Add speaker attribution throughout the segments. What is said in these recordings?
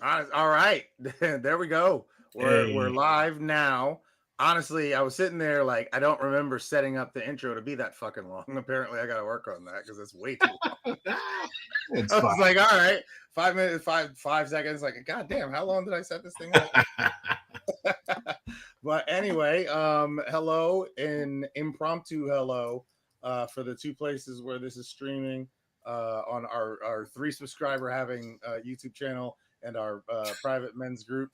Speaker 1: All right. There we go. We're
Speaker 2: Hey.
Speaker 1: live now. Honestly, I was sitting there like I don't remember setting up the intro to be that fucking long. Apparently, I got to work on that because it's way too long.
Speaker 2: It's
Speaker 1: I
Speaker 2: fine.
Speaker 1: was like, all right, 5 minutes, five seconds. Like, god damn, how long did I set this thing up? But anyway, hello and impromptu hello for the two places where this is streaming on our three subscriber having YouTube channel and our private men's group,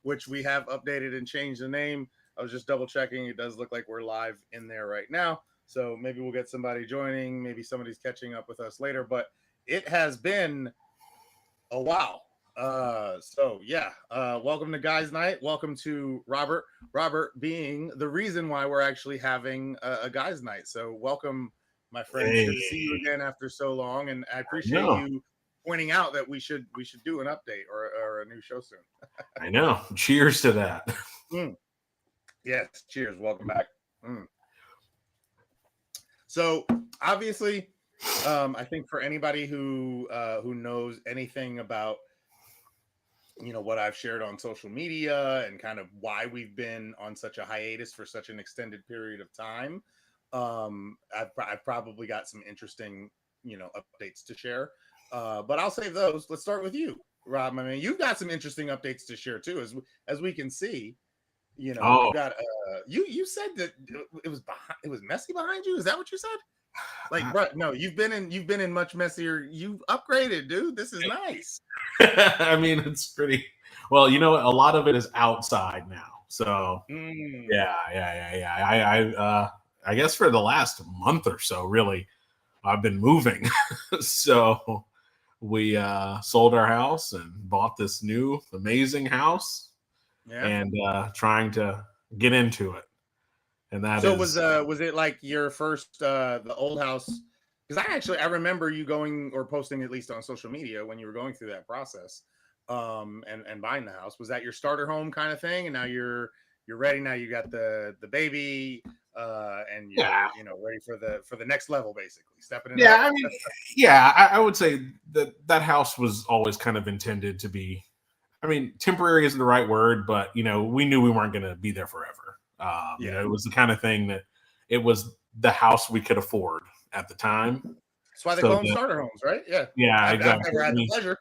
Speaker 1: which we have updated and changed the name. I was just double checking. It does look like we're live in there right now. So maybe we'll get somebody joining. Maybe somebody's catching up with us later. But it has been a while. So yeah, welcome to Guys Night. Welcome to Robert. Robert being the reason why we're actually having a Guys Night. So welcome, my friend. It's good to see you
Speaker 2: Hey.
Speaker 1: again after so long, and I appreciate
Speaker 2: No,
Speaker 1: you pointing out that we should do an update or a new show soon.
Speaker 2: I know. Cheers to that.
Speaker 1: Mm. Yes, cheers. Welcome back. Mm. So obviously, I think for anybody who knows anything about what I've shared on social media and kind of why we've been on such a hiatus for such an extended period of time, I've probably got some interesting updates to share, but I'll save those. Let's start with you, Rob. I mean, you've got some interesting updates to share too, as we can see. You've
Speaker 2: Oh,
Speaker 1: got you said that it was messy behind you. Is that what you said? Like, bro, no, you've been in much messier. You've upgraded, dude. This is nice.
Speaker 2: I mean, it's pretty. Well, a lot of it is outside now. So
Speaker 1: Mm.
Speaker 2: yeah. I guess for the last month or so, really, I've been moving. So we sold our house and bought this new amazing house,
Speaker 1: Yeah.
Speaker 2: and trying to get into it. And that
Speaker 1: So
Speaker 2: is,
Speaker 1: was it like your first the old house? Because I remember you going or posting at least on social media when you were going through that process, and buying the house. Was that your starter home kind of thing? And now you're ready. Now you got the baby, and
Speaker 2: yeah.
Speaker 1: you're ready for the next level, basically stepping it
Speaker 2: Yeah,
Speaker 1: up.
Speaker 2: I mean, yeah, I would say that house was always kind of intended to be. I mean, temporary isn't the right word, but we knew we weren't going to be there forever.
Speaker 1: Yeah,
Speaker 2: It was the kind of thing that it was the house we could afford at the time.
Speaker 1: that's why they
Speaker 2: So
Speaker 1: call them
Speaker 2: that,
Speaker 1: starter homes, right? Yeah,
Speaker 2: yeah,
Speaker 1: I've
Speaker 2: exactly.
Speaker 1: never had the pleasure.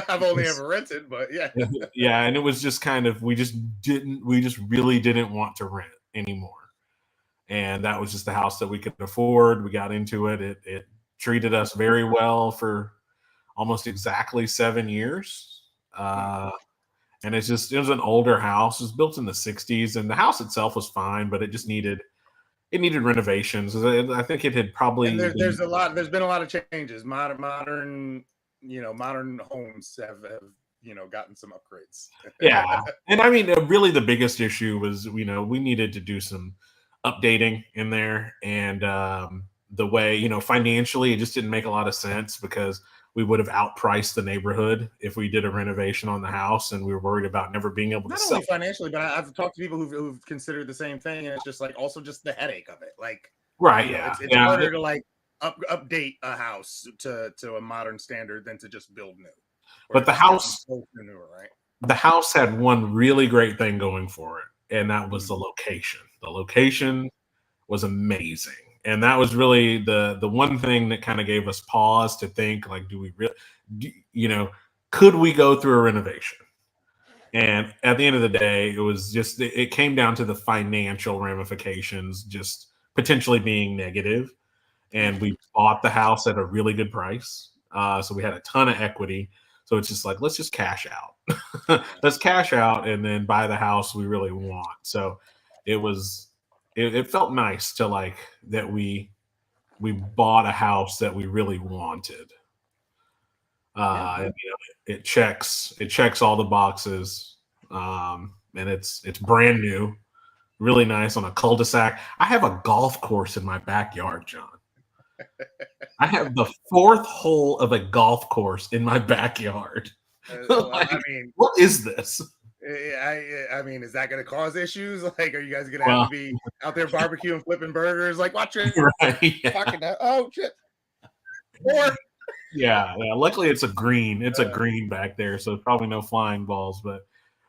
Speaker 1: I've only ever rented, but yeah.
Speaker 2: Yeah, and it was just kind of we just really didn't want to rent anymore, and that was just the house that we could afford. We got into it. It treated us very well for almost exactly 7 years.
Speaker 1: Hmm.
Speaker 2: Uh, and it was an older house. It was built in the '60s, and the house itself was fine, but it needed renovations. I think it had
Speaker 1: And
Speaker 2: probably been.
Speaker 1: there's been a lot of changes. Modern homes have gotten some upgrades.
Speaker 2: Yeah, and I mean, really, the biggest issue was we needed to do some updating in there, and the way financially, it just didn't make a lot of sense because we would have outpriced the neighborhood if we did a renovation on the house, and we were worried about never being able to
Speaker 1: Not
Speaker 2: sell.
Speaker 1: only financially, but I've talked to people who've considered the same thing, and it's just like also just the headache of it. Like,
Speaker 2: Right? Yeah,
Speaker 1: it's
Speaker 2: yeah.
Speaker 1: harder to like update a house to a modern standard than to just build new or
Speaker 2: But
Speaker 1: just be close to newer, right?
Speaker 2: the house had one really great thing going for it, and that was
Speaker 1: Mm.
Speaker 2: the location. The location was amazing. And that was really the one thing that kind of gave us pause to think, like, do we really, could we go through a renovation? And at the end of the day, it came down to the financial ramifications just potentially being negative. And
Speaker 1: Mm.
Speaker 2: we bought the house at a really good price. So we had a ton of equity. So it's just like, let's just cash out.
Speaker 1: Yeah.
Speaker 2: Let's cash out and then buy the house we really want. So it was, it felt nice to like that we bought a house that we really wanted.
Speaker 1: Yeah.
Speaker 2: And it checks all the boxes. And it's brand new, really nice on a cul-de-sac. I have a golf course in my backyard, John. I have the fourth hole of a golf course in my backyard.
Speaker 1: Well, I
Speaker 2: Like,
Speaker 1: mean,
Speaker 2: what is this?
Speaker 1: I mean, is that going to cause issues? Like, are you guys going to have to
Speaker 2: Well,
Speaker 1: be out there barbecuing, flipping burgers? Like, watch it,
Speaker 2: right, yeah.
Speaker 1: fucking oh shit, or.
Speaker 2: Yeah, yeah. Luckily, it's a green. It's a green back there, so probably no flying balls. But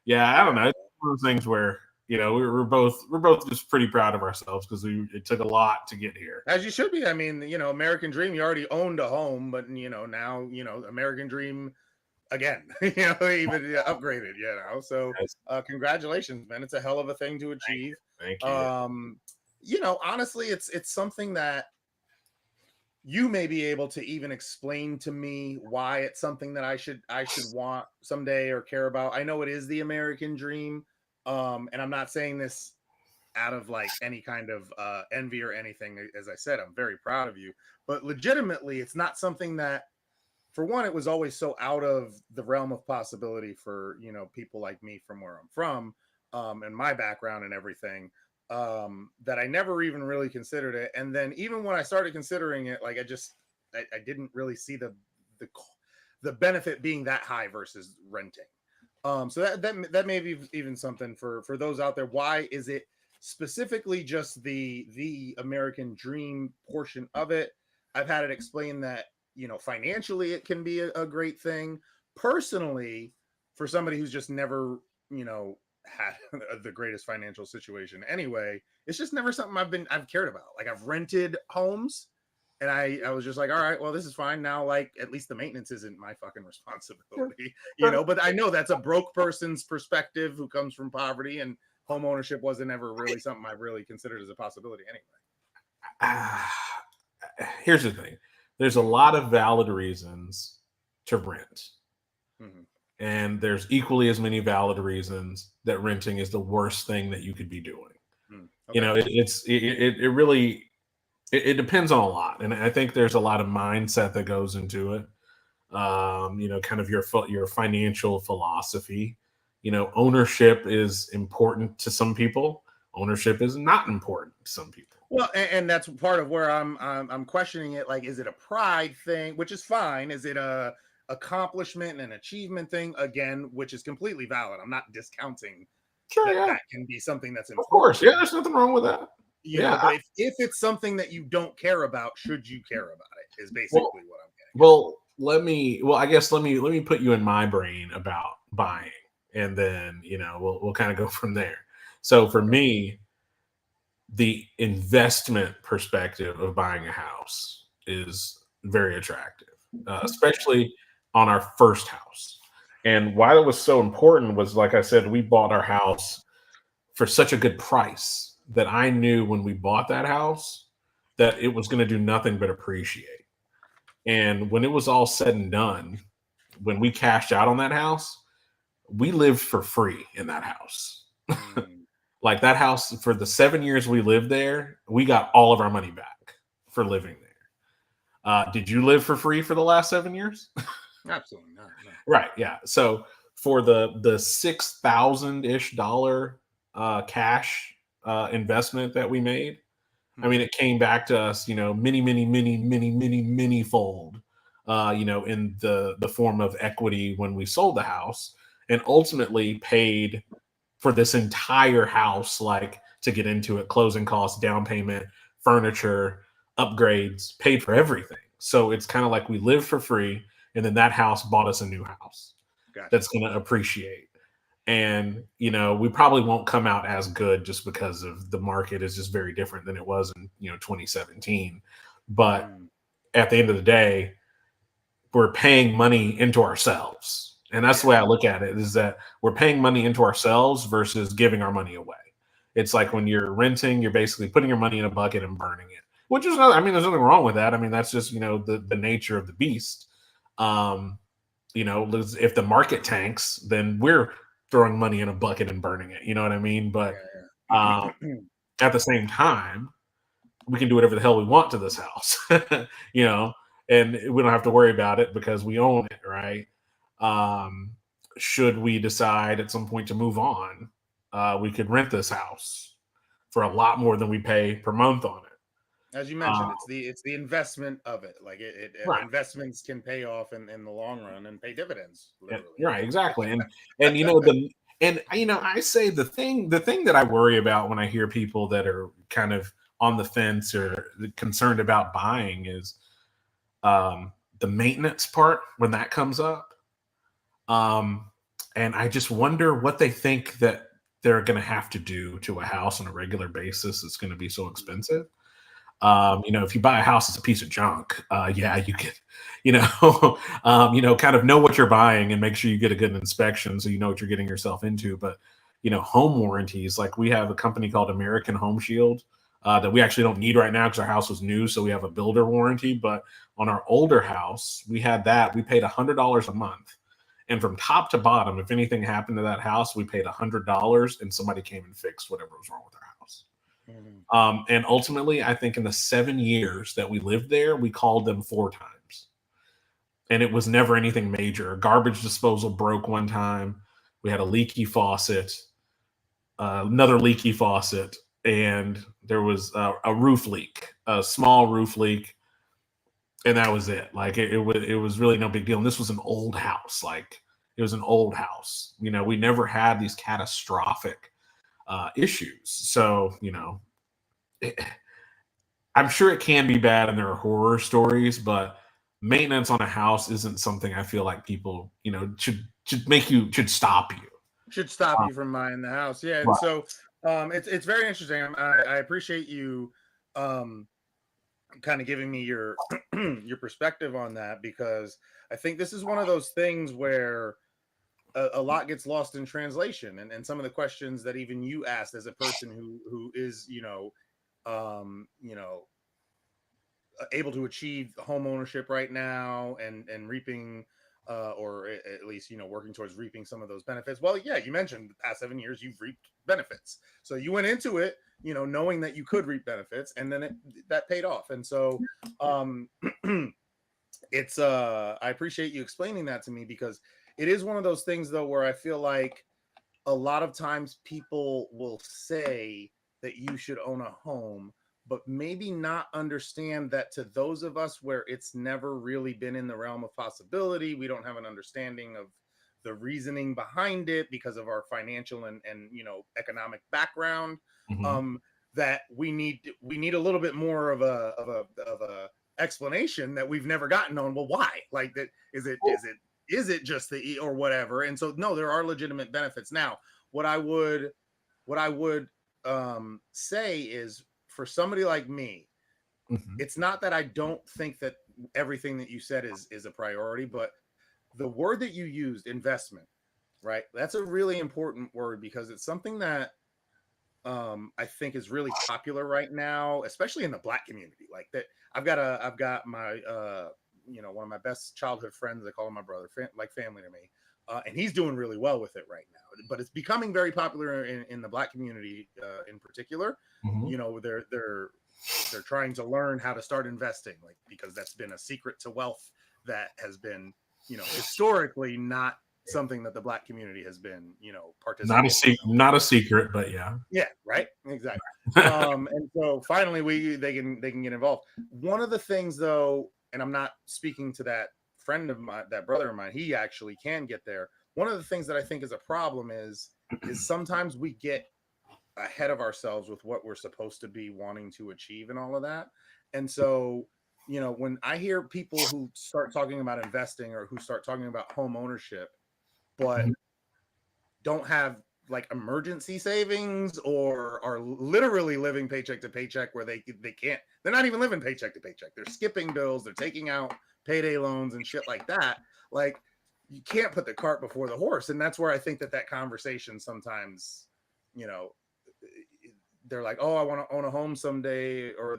Speaker 2: yeah, I don't know.
Speaker 1: Yeah.
Speaker 2: It's one of those things where we're both just pretty proud of ourselves because it took a lot to get here.
Speaker 1: As you should be. I mean, American Dream, you already owned a home, but now, American Dream again, even upgraded, So
Speaker 2: Yes.
Speaker 1: congratulations, man. It's a hell of a thing to achieve.
Speaker 2: Thank you.
Speaker 1: Um, honestly, it's something that you may be able to even explain to me why it's something that I should want someday or care about. I know it is the American dream. And I'm not saying this out of like any kind of envy or anything. As I said, I'm very proud of you, but legitimately it's not something that, for one, it was always so out of the realm of possibility for people like me from where I'm from, and my background and everything, that I never even really considered it. And then even when I started considering it, like I didn't really see the the benefit being that high versus renting. So that may be even something for those out there. Why is it specifically just the American dream portion of it? I've had it explained that financially it can be a great thing. Personally, for somebody who's just never had the greatest financial situation anyway, it's just never something I've cared about. Like, I've rented homes, and I was just like, all right, well, this is fine now. Like, at least the maintenance isn't my fucking responsibility, But I know that's a broke person's perspective who comes from poverty, and home ownership wasn't ever really something I really considered as a possibility anyway.
Speaker 2: Here's the thing: there's a lot of valid reasons to rent,
Speaker 1: Mm-hmm.
Speaker 2: and there's equally as many valid reasons that renting is the worst thing that you could be doing.
Speaker 1: Mm,
Speaker 2: You
Speaker 1: okay.
Speaker 2: know, it really it depends on a lot, and I think there's a lot of mindset that goes into it. Kind of your financial philosophy. Ownership is important to some people. Ownership is not important to some people.
Speaker 1: Well, and that's part of where I'm questioning it. Like, is it a pride thing, which is fine? Is it a accomplishment and an achievement thing, again, which is completely valid? I'm not discounting
Speaker 2: Sure,
Speaker 1: that
Speaker 2: yeah,
Speaker 1: that can be something that's
Speaker 2: of course, yeah.
Speaker 1: important,
Speaker 2: There's nothing wrong with that. Yeah.
Speaker 1: but if it's something that you don't care about, should you care about it? Is
Speaker 2: Well,
Speaker 1: basically what I'm getting
Speaker 2: I guess let me put you in my brain about buying, and then we'll kind of go from there. So
Speaker 1: at.
Speaker 2: for
Speaker 1: Okay.
Speaker 2: me, the investment perspective of buying a house is very attractive, especially on our first house. And why it was so important was, like I said, we bought our house for such a good price that I knew when we bought that house that it was going to do nothing but appreciate. And when it was all said and done, when we cashed out on that house, we lived for free in that house.
Speaker 1: Mm,
Speaker 2: Like, that house, for the 7 years we lived there, we got all of our money back for living there. Did you live for free for the last 7 years?
Speaker 1: absolutely not. No.
Speaker 2: Right. Yeah. So for the $6,000-ish cash investment that we made, I mean,
Speaker 1: Hmm.
Speaker 2: it came back to us, many, many, many, many, many, many fold, in the form of equity when we sold the house, and ultimately paid for this entire house, like, to get into it, closing costs, down payment, furniture, upgrades, paid for everything. So it's kind of like we live for free, and then that house bought us a new house
Speaker 1: Gotcha.
Speaker 2: that's going to appreciate. And we probably won't come out as good just because of the market is just very different than it was in 2017. But
Speaker 1: Mm,
Speaker 2: at the end of the day, we're paying money into ourselves. And that's the
Speaker 1: yeah.
Speaker 2: way I look at it, is that we're paying money into ourselves versus giving our money away. It's like when you're renting, you're basically putting your money in a bucket and burning it, which is not, I mean, there's nothing wrong with that. I mean, that's just, the nature of the beast. Um, if the market tanks, then we're throwing money in a bucket and burning it. You know what I mean? But
Speaker 1: Yeah.
Speaker 2: um, at the same time, we can do whatever the hell we want to this house, you know, and we don't have to worry about it because we own it, right? Um, should we decide at some point to move on, we could rent this house for a lot more than we pay per month on it.
Speaker 1: As you
Speaker 2: Uh,
Speaker 1: mentioned, it's the investment of it. Like,
Speaker 2: right.
Speaker 1: investments can pay off in the long run and pay dividends,
Speaker 2: Yeah,
Speaker 1: literally.
Speaker 2: right, exactly. And I say the thing that I worry about when I hear people that are kind of on the fence or concerned about buying is, the maintenance part when that comes up. And I just wonder what they think that they're going to have to do to a house on a regular basis. It's going to be so expensive. If you buy a house, it's a piece of junk. Yeah, you can, kind of know what you're buying and make sure you get a good inspection so you know what you're getting yourself into. But, home warranties, like we have a company called American Home Shield that we actually don't need right now because our house was new. So we have a builder warranty. But on our older house, we had that. We paid $100 a month. And from top to bottom, if anything happened to that house, we paid $100 and somebody came and fixed whatever was wrong with our house. And ultimately, I think in the 7 years that we lived there, we called them 4 times. And it was never anything major. Garbage disposal broke one time. We had a leaky faucet, another leaky faucet, and there was a roof leak, a small roof leak. And that was it. Like it was really no big deal. And this was an old house. Like it was an old house. We never had these catastrophic issues. So, I'm sure it can be bad and there are horror stories, but maintenance on a house isn't something I feel like people, should stop you.
Speaker 1: Should stop you from buying the house. Yeah. And
Speaker 2: Right.
Speaker 1: so it's very interesting. I appreciate you kind of giving me your your perspective on that, because I think this is one of those things where a lot gets lost in translation, and some of the questions that even you asked as a person who is able to achieve home ownership right now and reaping or at least working towards reaping some of those benefits. Well, yeah, you mentioned the past 7 years you've reaped benefits, so you went into it knowing that you could reap benefits, and then that paid off. And so it's I appreciate you explaining that to me, because it is one of those things though where I feel like a lot of times people will say that you should own a home, but maybe not understand that to those of us where it's never really been in the realm of possibility, we don't have an understanding of the reasoning behind it because of our financial and economic background.
Speaker 2: Mm-hmm.
Speaker 1: That we need a little bit more of a explanation that we've never gotten on. Well, why? Like that is it just the or whatever? And so no, there are legitimate benefits. Now, what I would say is, for somebody like me,
Speaker 2: Mm-hmm.
Speaker 1: it's not that I don't think that everything that you said is a priority, but the word that you used, investment, right? That's a really important word, because it's something that I think is really popular right now, especially in the Black community. Like that, I've got my one of my best childhood friends. I call him my brother, like family to me, and he's doing really well with it right now. But it's becoming very popular in the Black community in particular.
Speaker 2: Mm-hmm.
Speaker 1: They're trying to learn how to start investing, like, because that's been a secret to wealth that has been historically not something that the Black community has been participating in.
Speaker 2: Not a secret, but yeah.
Speaker 1: Yeah, right, exactly. And so finally they can get involved. One of the things though, and I'm not speaking to that friend of mine, that brother of mine, he actually can get there. One of the things that I think is a problem is sometimes we get ahead of ourselves with what we're supposed to be wanting to achieve and all of that. And so when I hear people who start talking about investing or who start talking about home ownership, but don't have like emergency savings, or are literally living paycheck to paycheck, where they're not even living paycheck to paycheck. They're skipping bills. They're taking out payday loans and shit like that. Like, you can't put the cart before the horse. And that's where I think that conversation sometimes, they're like, oh, I want to own a home someday, or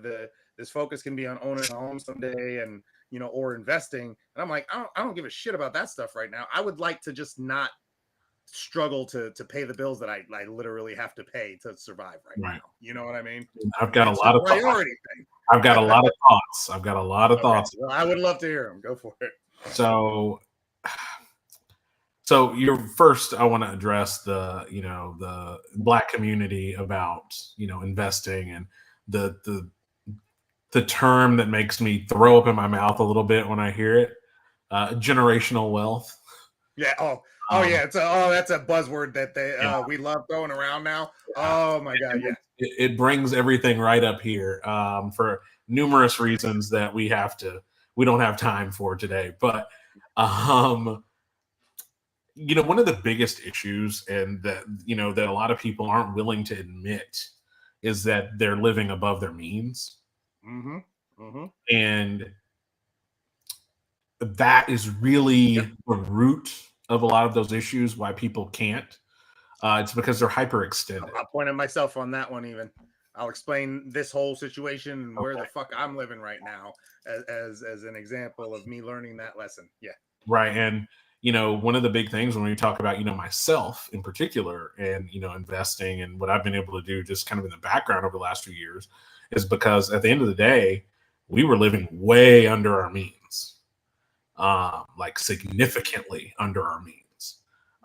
Speaker 1: this focus can be on owning a home someday, and or investing. And I'm like, I don't give a shit about that stuff right now. I would like to just not struggle to pay the bills that I literally have to pay to survive right now. You know what I mean?
Speaker 2: I've got a lot of
Speaker 1: priority thing.
Speaker 2: I've got a lot of thoughts. I've got a lot of thoughts.
Speaker 1: Well, I would love to hear them. Go for it.
Speaker 2: So you're first, I want to address the Black community about investing, and the term that makes me throw up in my mouth a little bit when I hear it, generational wealth.
Speaker 1: Yeah. Oh yeah. That's a buzzword that we love throwing around now. Oh my God. Yeah.
Speaker 2: It brings everything right up here for numerous reasons that we have to we don't have time for today. But one of the biggest issues, and that that a lot of people aren't willing to admit, is that they're living above their means.
Speaker 1: Mm-hmm. Mm-hmm.
Speaker 2: And that is really the root of a lot of those issues, why people can't. It's because they're hyperextended.
Speaker 1: I'll point at myself on that one. Even I'll explain this whole situation and where the fuck I'm living right now as an example of me learning that lesson. Yeah.
Speaker 2: Right. And one of the big things when we talk about myself in particular, and investing and what I've been able to do just kind of in the background over the last few years, is because at the end of the day, we were living way under our means, like significantly under our means.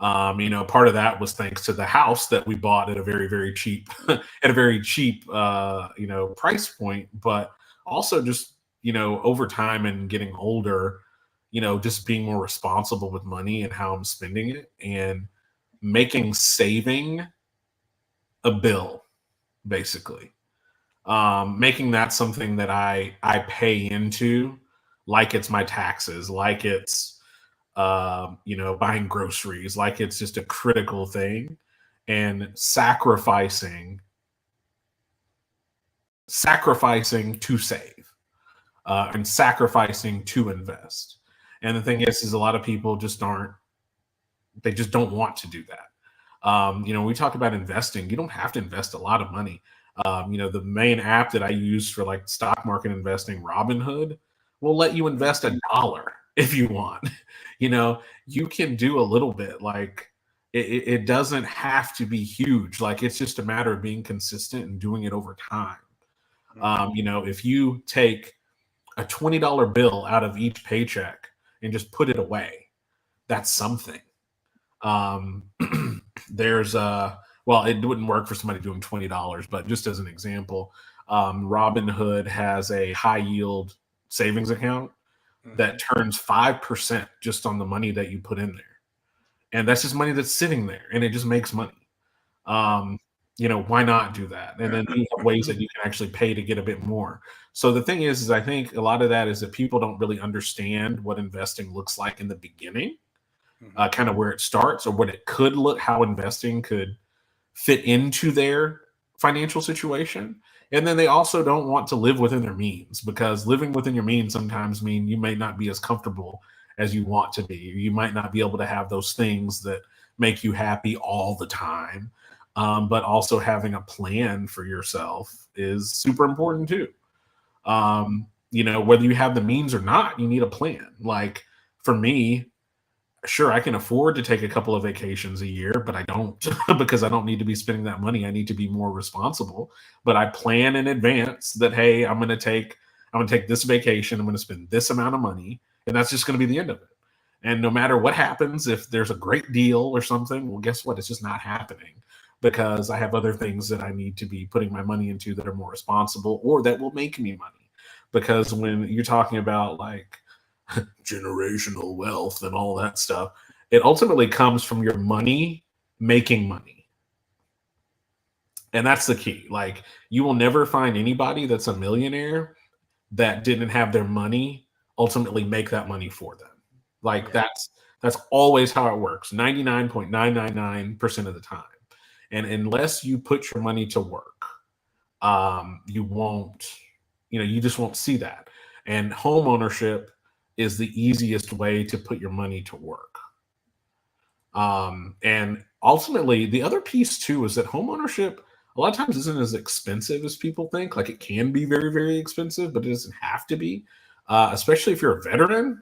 Speaker 2: Part of that was thanks to the house that we bought at a very, very cheap, at a very cheap, price point, but also just, over time and getting older, just being more responsible with money and how I'm spending it, and making saving a bill, basically. Making that something that I pay into, like it's my taxes, like it's buying groceries, like it's just a critical thing, and sacrificing to save, and sacrificing to invest. And the thing is a lot of people just don't want to do that. When we talk about investing, you don't have to invest a lot of money. The main app that I use for like stock market investing, Robinhood, will let you invest $1 if you want. You can do a little bit. Like it doesn't have to be huge. Like it's just a matter of being consistent and doing it over time. If you take a $20 bill out of each paycheck and just put it away, that's something. There's well, it wouldn't work for somebody doing $20, but just as an example, Robinhood has a high yield savings account that turns 5% just on the money that you put in there. And that's just money that's sitting there, and it just makes money. Why not do that? And then you have ways that you can actually pay to get a bit more. So the thing is I think a lot of that is that people don't really understand what investing looks like in the beginning, kind of where it starts, or what it could look, how investing could fit into their financial situation. And then they also don't want to live within their means, because living within your means sometimes mean you may not be as comfortable as you want to be. You might not be able to have those things that make you happy all the time. But also having a plan for yourself is super important too. Whether you have the means or not, you need a plan. Like for me, sure, I can afford to take a couple of vacations a year, but I don't because I don't need to be spending that money. I need to be more responsible, but I plan in advance that, hey, I'm going to take this vacation. I'm going to spend this amount of money, and that's just going to be the end of it. And no matter what happens, if there's a great deal or something, well, guess what? It's just not happening, because I have other things that I need to be putting my money into that are more responsible or that will make me money. Because when you're talking about like generational wealth and all that stuff, it ultimately comes from your money making money. And that's the key. Like you will never find anybody that's a millionaire that didn't have their money ultimately make that money for them. Like that's always how it works, 99.999% of the time. And unless you put your money to work, you won't, you just won't see that. And home ownership is the easiest way to put your money to work. And ultimately, the other piece too is that home ownership a lot of times isn't as expensive as people think. Like it can be very, very expensive, but it doesn't have to be. Especially if you're a veteran.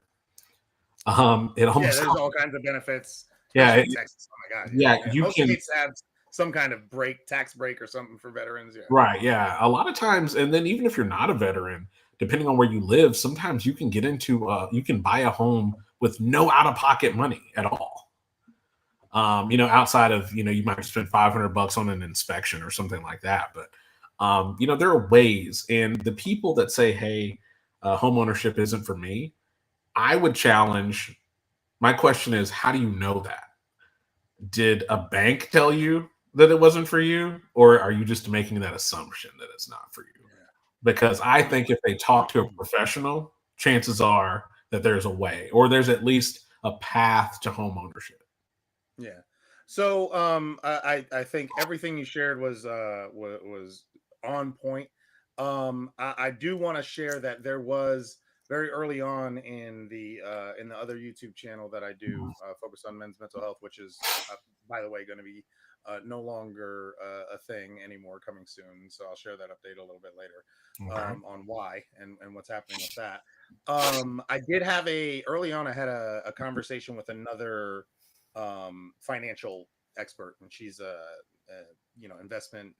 Speaker 2: It almost
Speaker 1: there's all kinds of benefits.
Speaker 2: Yeah,
Speaker 1: Texas. Oh my god.
Speaker 2: Yeah, you
Speaker 1: most
Speaker 2: can
Speaker 1: states have some kind of tax break or something for veterans. Yeah.
Speaker 2: Right. Yeah. A lot of times, and then even if you're not a veteran, depending on where you live, sometimes you can get into you can buy a home with no out-of-pocket money at all. Outside of, you might spend $500 on an inspection or something like that. But there are ways, and the people that say, hey, home ownership isn't for me, I would challenge. My question is, how do you know that? Did a bank tell you that it wasn't for you, or are you just making that assumption that it's not for you? Because I think if they talk to a professional, chances are that there's a way, or there's at least a path to home ownership.
Speaker 1: Yeah. So I think everything you shared was on point. I do want to share that there was very early on in the other YouTube channel that I do focus on men's mental health, which is by the way going to be no longer a thing anymore, coming soon. So I'll share that update a little bit later on why and what's happening with that. I did have early on I had a conversation with another financial expert, and she's a investment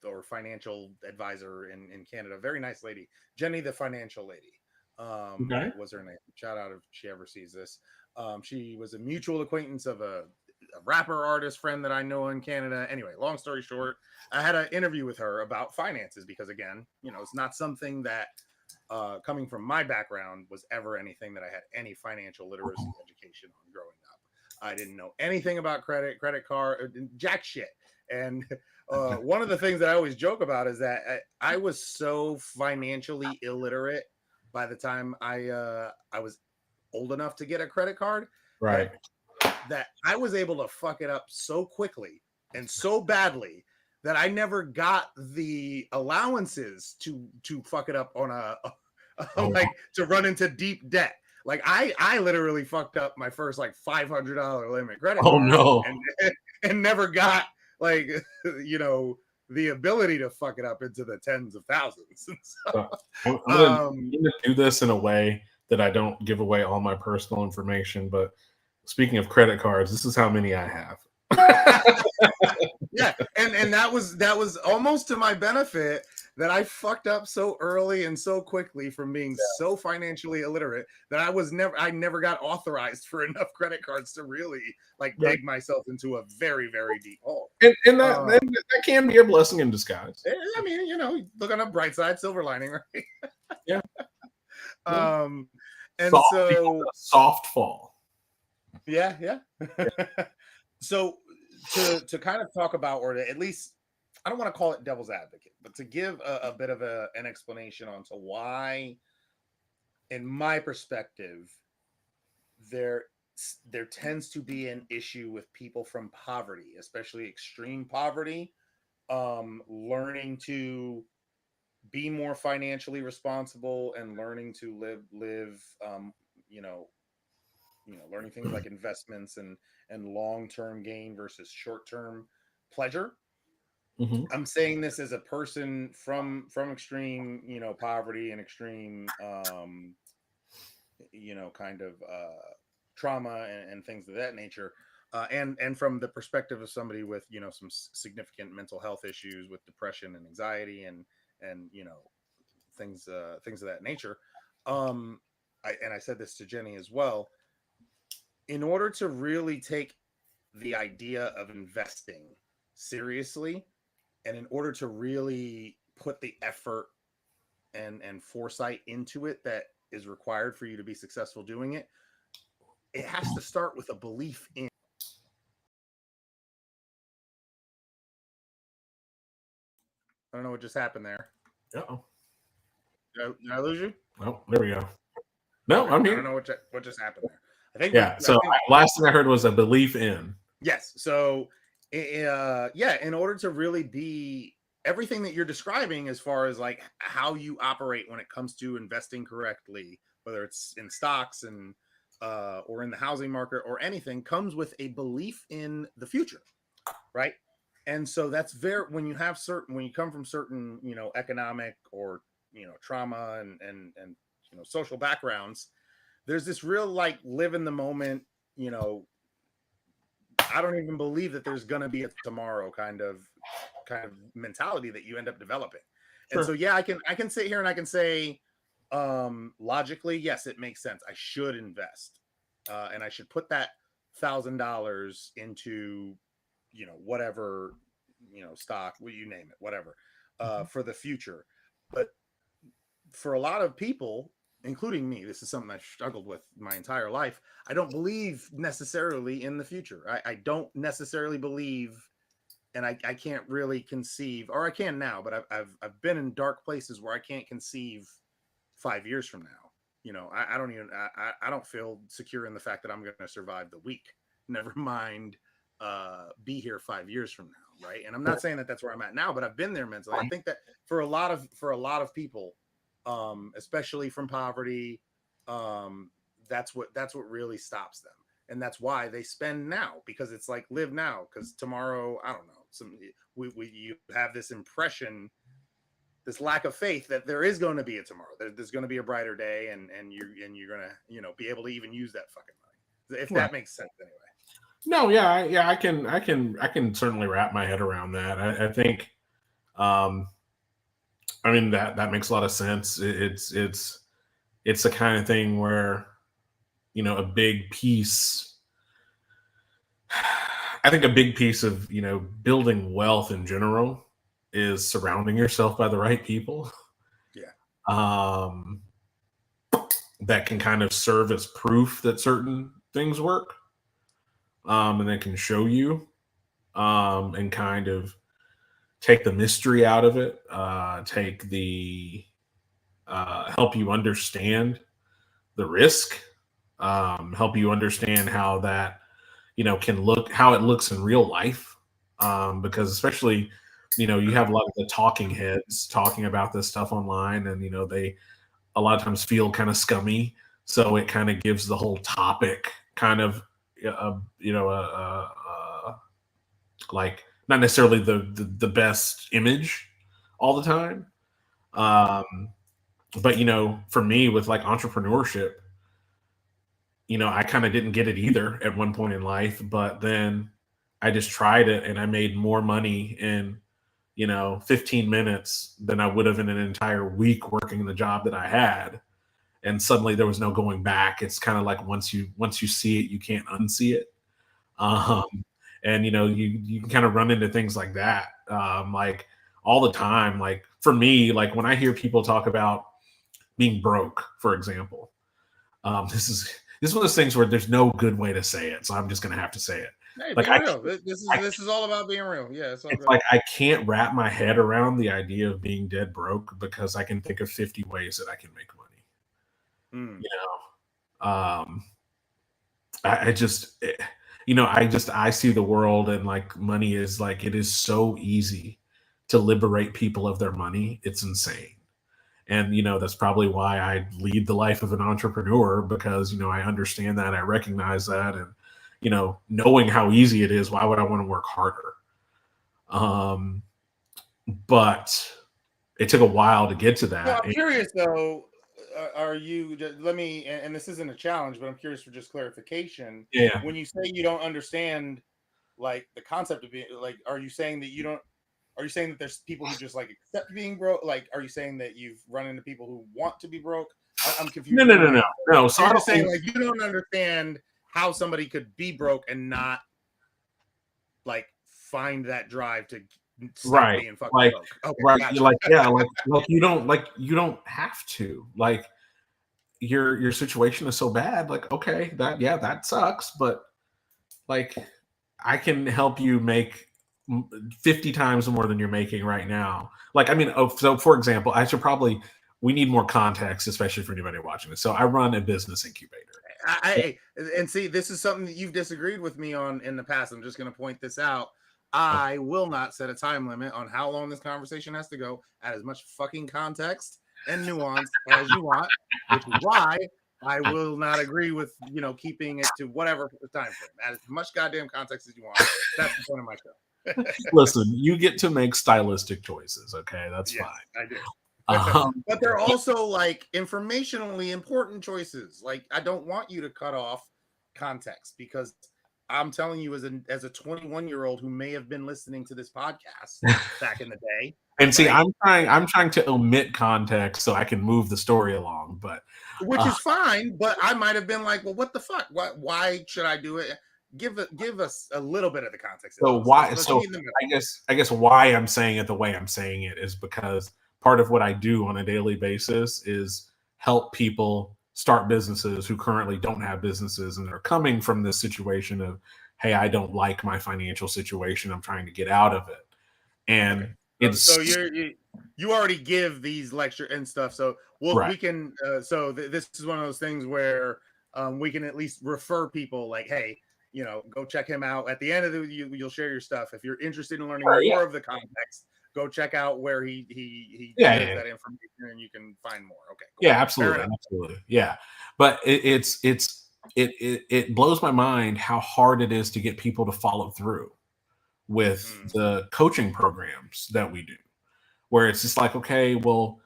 Speaker 1: or financial advisor in Canada. Very nice lady, Jenny, the financial lady. Was her name? Shout out if she ever sees this. She was a mutual acquaintance of a rapper artist friend that I know in Canada. Anyway, long story short, I had an interview with her about finances because, again, it's not something that coming from my background was ever anything that I had any financial literacy education on growing up. I didn't know anything about credit card, jack shit. And one of the things that I always joke about is that I was so financially illiterate by the time I was old enough to get a credit card,
Speaker 2: right?
Speaker 1: That I was able to fuck it up so quickly and so badly that I never got the allowances to fuck it up on like to run into deep debt. Like I literally fucked up my first like $500 limit credit card.
Speaker 2: No.
Speaker 1: And never got like the ability to fuck it up into the tens of thousands. So,
Speaker 2: I'm gonna do this in a way that I don't give away all my personal information. But speaking of credit cards, this is how many I have.
Speaker 1: Yeah, and that was almost to my benefit that I fucked up so early and so quickly from being so financially illiterate that I never got authorized for enough credit cards to really like dig myself into a very, very deep hole.
Speaker 2: And that can be a blessing in disguise.
Speaker 1: I mean, look on the bright side, silver lining, right?
Speaker 2: Yeah.
Speaker 1: And
Speaker 2: soft fall.
Speaker 1: Yeah. So to kind of talk about, or to at least, I don't want to call it devil's advocate, but to give a bit of an explanation onto why, in my perspective, there tends to be an issue with people from poverty, especially extreme poverty, learning to be more financially responsible and learning to live learning things like investments and long-term gain versus short-term pleasure.
Speaker 2: Mm-hmm.
Speaker 1: I'm saying this as a person from extreme, poverty and extreme, kind of trauma and things of that nature, and from the perspective of somebody with some significant mental health issues with depression and anxiety and things of that nature. I said this to Jenny as well. In order to really take the idea of investing seriously, and in order to really put the effort and foresight into it that is required for you to be successful doing it, it has to start with a belief in. I don't know what just happened there.
Speaker 2: Uh-oh.
Speaker 1: Did I lose you?
Speaker 2: Oh, there we go. No,
Speaker 1: okay.
Speaker 2: I'm here.
Speaker 1: I don't know what just happened there. I think
Speaker 2: last thing I heard was a belief in.
Speaker 1: Yes. So in order to really be everything that you're describing as far as like how you operate when it comes to investing correctly, whether it's in stocks and or in the housing market or anything, comes with a belief in the future, right? And so that's when you come from certain economic or trauma and social backgrounds, there's this real like live in the moment, I don't even believe that there's gonna be a tomorrow kind of mentality that you end up developing. Sure. And so yeah, I can sit here and I can say logically, yes, it makes sense. I should invest. And I should put that $1,000 into whatever stock, you name it, whatever, for the future. But for a lot of people, including me, this is something I've struggled with my entire life. I don't believe necessarily in the future. I don't necessarily believe, and I can't really conceive, or I can now, but I've been in dark places where I can't conceive 5 years from now. You know, I don't even I don't feel secure in the fact that I'm going to survive the week. Never mind be here 5 years from now, right? And I'm not saying that that's where I'm at now, but I've been there mentally. I think that for a lot of people, especially from poverty, that's what really stops them, and that's why they spend now, because it's like live now, because tomorrow, I don't know, we you have this impression, this lack of faith that there is going to be a tomorrow. There's going to be a brighter day, and you're gonna be able to even use that fucking money, if that makes sense anyway.
Speaker 2: No, yeah, I can certainly wrap my head around that. I think, um, I mean that makes a lot of sense. It's the kind of thing where a big piece. I think a big piece of building wealth in general is surrounding yourself by the right people.
Speaker 1: Yeah.
Speaker 2: That can kind of serve as proof that certain things work. And they can show you, and kind of take the mystery out of it, take the help you understand the risk, help you understand how that how it looks in real life, because especially you have a lot of the talking heads talking about this stuff online, and they a lot of times feel kind of scummy, so it kind of gives the whole topic kind of like not necessarily the best image all the time. But for me with like entrepreneurship, I kind of didn't get it either at one point in life, but then I just tried it and I made more money in 15 minutes than I would have in an entire week working the job that I had. And suddenly there was no going back. It's kind of like once you see it, you can't unsee it. And you can kind of run into things like that, like all the time. Like for me, like when I hear people talk about being broke, for example, this is one of those things where there's no good way to say it, so I'm just gonna have to say it.
Speaker 1: Hey,
Speaker 2: Like
Speaker 1: be real. This is all about being real. Yeah, it's all good.
Speaker 2: Like I can't wrap my head around the idea of being dead broke because I can think of 50 ways that I can make money. I just I see the world, and like money is like, it is so easy to liberate people of their money. It's insane. And that's probably why I lead the life of an entrepreneur, because I understand that, I recognize that, and knowing how easy it is, why would I want to work harder? But it took a while to get to that.
Speaker 1: Well, I'm curious though, are you, let me, and this isn't a challenge, but I'm curious for just clarification.
Speaker 2: Yeah.
Speaker 1: When you say you don't understand like the concept of being, like, are you saying that there's people who just like accept being broke? Like, are you saying that you've run into people who want to be broke? I'm confused.
Speaker 2: No. So
Speaker 1: I'm just saying, like, you don't understand how somebody could be broke and not like find that drive to stop being fucking
Speaker 2: like
Speaker 1: broke. Okay,
Speaker 2: right,
Speaker 1: gotcha.
Speaker 2: like you don't have to, like your situation is so bad, like okay, that sucks, but like I can help you make 50 times more than you're making right now. Like, I mean, so for example, we need more context, especially for anybody watching this. So I run a business incubator.
Speaker 1: And see, this is something that you've disagreed with me on in the past. I'm just going to point this out. I will not set a time limit on how long this conversation has to go. Add as much fucking context and nuance as you want, which is why I will not agree with keeping it to whatever time frame. Add as much goddamn context as you want. That's the point of my show.
Speaker 2: Listen, you get to make stylistic choices. Okay, that's fine.
Speaker 1: I do. But they're also like informationally important choices. Like, I don't want you to cut off context, because I'm telling you, as a 21-year-old who may have been listening to this podcast back in the day.
Speaker 2: And see, right? I'm trying to omit context so I can move the story along, but
Speaker 1: which is fine. But I might have been like, well, what the fuck? Why should I do it? Give us a little bit of the context.
Speaker 2: So why? So I guess why I'm saying it the way I'm saying it is because part of what I do on a daily basis is help people start businesses who currently don't have businesses, and are coming from this situation of, hey, I don't like my financial situation, I'm trying to get out of it. And
Speaker 1: so you already give these lecture and stuff, so we can. This is one of those things where we can at least refer people like, hey, go check him out. At the end of you'll share your stuff. If you're interested in learning more of the context, go check out where he shares that information, and you can find more. Okay, cool.
Speaker 2: Yeah, absolutely. Yeah, but it blows my mind how hard it is to get people to follow through with the coaching programs that we do, where it's just like, okay, well,